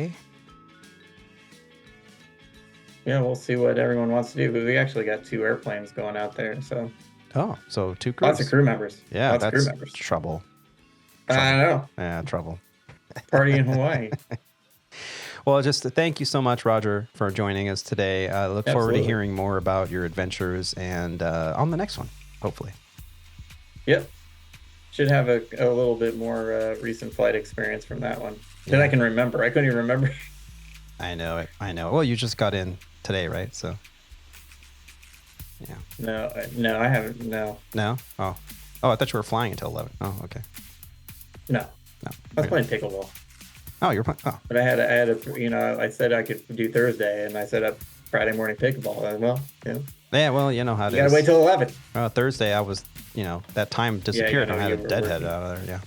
[SPEAKER 4] Yeah, we'll see what everyone wants to do. But we actually got 2 airplanes going out there, so.
[SPEAKER 1] Oh, so 2 crews.
[SPEAKER 4] Lots of crew members.
[SPEAKER 1] Yeah,
[SPEAKER 4] lots
[SPEAKER 1] that's
[SPEAKER 4] of crew members.
[SPEAKER 1] Trouble.
[SPEAKER 4] I know.
[SPEAKER 1] Yeah, trouble.
[SPEAKER 4] Party in Hawaii.
[SPEAKER 1] Well, just thank you so much, Roger, for joining us today. I look forward to hearing more about your adventures and on the next one, hopefully.
[SPEAKER 4] Yep. Should have a little bit more recent flight experience from that one that I can remember. I couldn't even remember.
[SPEAKER 1] I know it. Well, you just got in today, right? So, yeah.
[SPEAKER 4] No, I haven't. No.
[SPEAKER 1] No? Oh, I thought you were flying until 11. Oh, okay.
[SPEAKER 4] No. I was playing pickleball.
[SPEAKER 1] Oh, you're playing. Oh.
[SPEAKER 4] But I had I said I could do Thursday, and I set up Friday morning pickleball. Well,
[SPEAKER 1] Yeah, well, you know how it is.
[SPEAKER 4] You gotta wait till 11.
[SPEAKER 1] Thursday, I was, that time disappeared. I had a deadhead out of there. Yeah.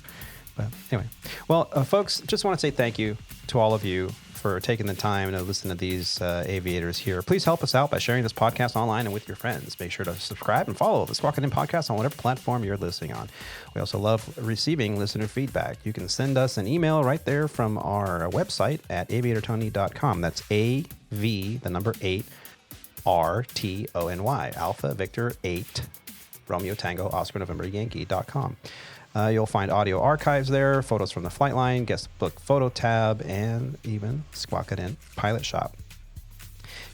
[SPEAKER 1] But anyway, well, folks, just want to say thank you to all of you for taking the time to listen to these aviators here. Please help us out by sharing this podcast online and with your friends. Make sure to subscribe and follow the Squawk Ident Podcast on whatever platform you're listening on. We also love receiving listener feedback. You can send us an email right there from our website at aviatortony.com. That's AV, the number 8, RTONY, Alpha Victor 8, Romeo Tango Oscar November Yankee.com. You'll find audio archives there, photos from the flight line, guest book photo tab, and even Squawk Ident Pilot Shop.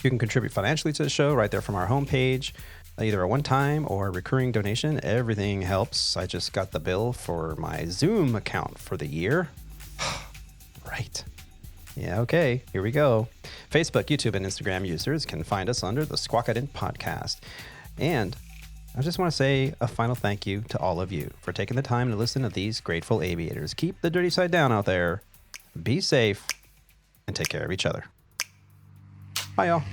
[SPEAKER 1] You can contribute financially to the show right there from our homepage, either a one-time or a recurring donation. Everything helps. I just got the bill for my Zoom account for the year. Right. Yeah, okay, here we go. Facebook, YouTube, and Instagram users can find us under the Squawk Ident Podcast. And I just want to say a final thank you to all of you for taking the time to listen to these grateful aviators. Keep the dirty side down out there. Be safe and take care of each other. Bye, y'all.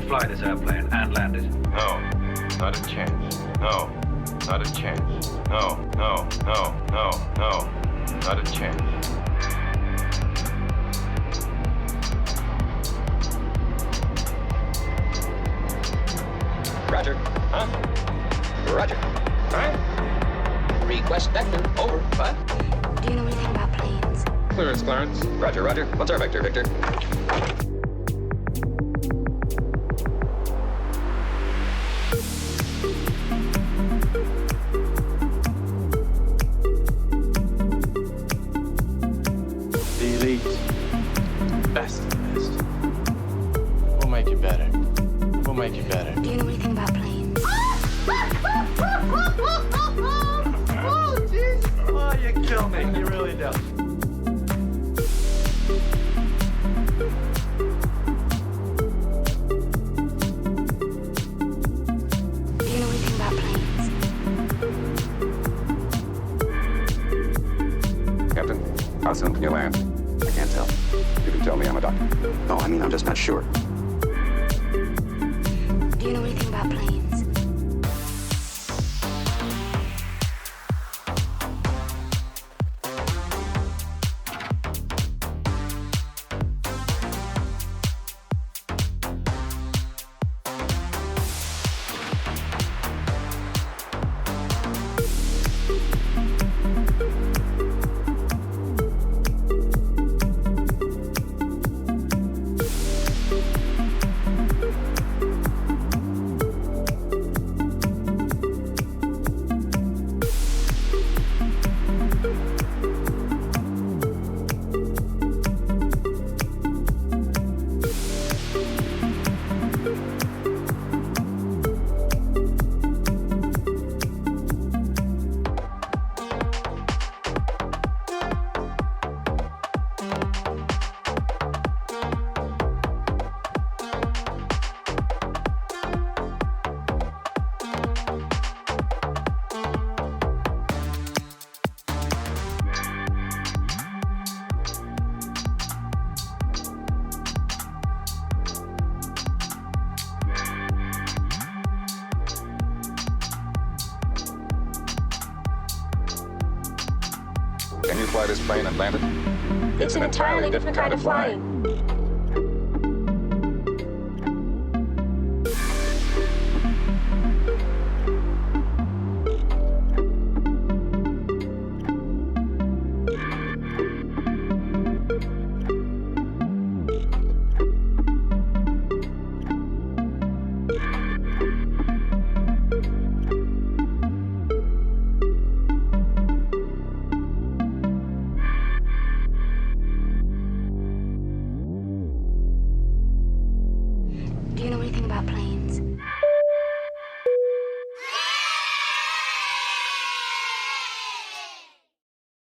[SPEAKER 5] Fly this airplane and land it?
[SPEAKER 6] No, not a chance. No, not a chance. No, not a chance.
[SPEAKER 7] Roger. Huh? Roger. Huh? Request vector. Over. What?
[SPEAKER 8] Do you know anything about planes?
[SPEAKER 7] Clearance, Clarence. Roger, Roger. What's our vector, Victor?
[SPEAKER 6] Best of the best. We'll make you better. We'll make you better.
[SPEAKER 8] Do you know anything about planes?
[SPEAKER 5] Oh, jeez. Oh, you kill me. You really do.
[SPEAKER 8] Do you know anything about planes?
[SPEAKER 9] Captain, how soon can you land?
[SPEAKER 10] I can't tell.
[SPEAKER 9] You can tell me, I'm a doctor.
[SPEAKER 10] No, I mean, I'm just not sure.
[SPEAKER 8] Do you know anything about planes?
[SPEAKER 9] Can you fly this plane and land it?
[SPEAKER 8] It's an entirely different kind of flying.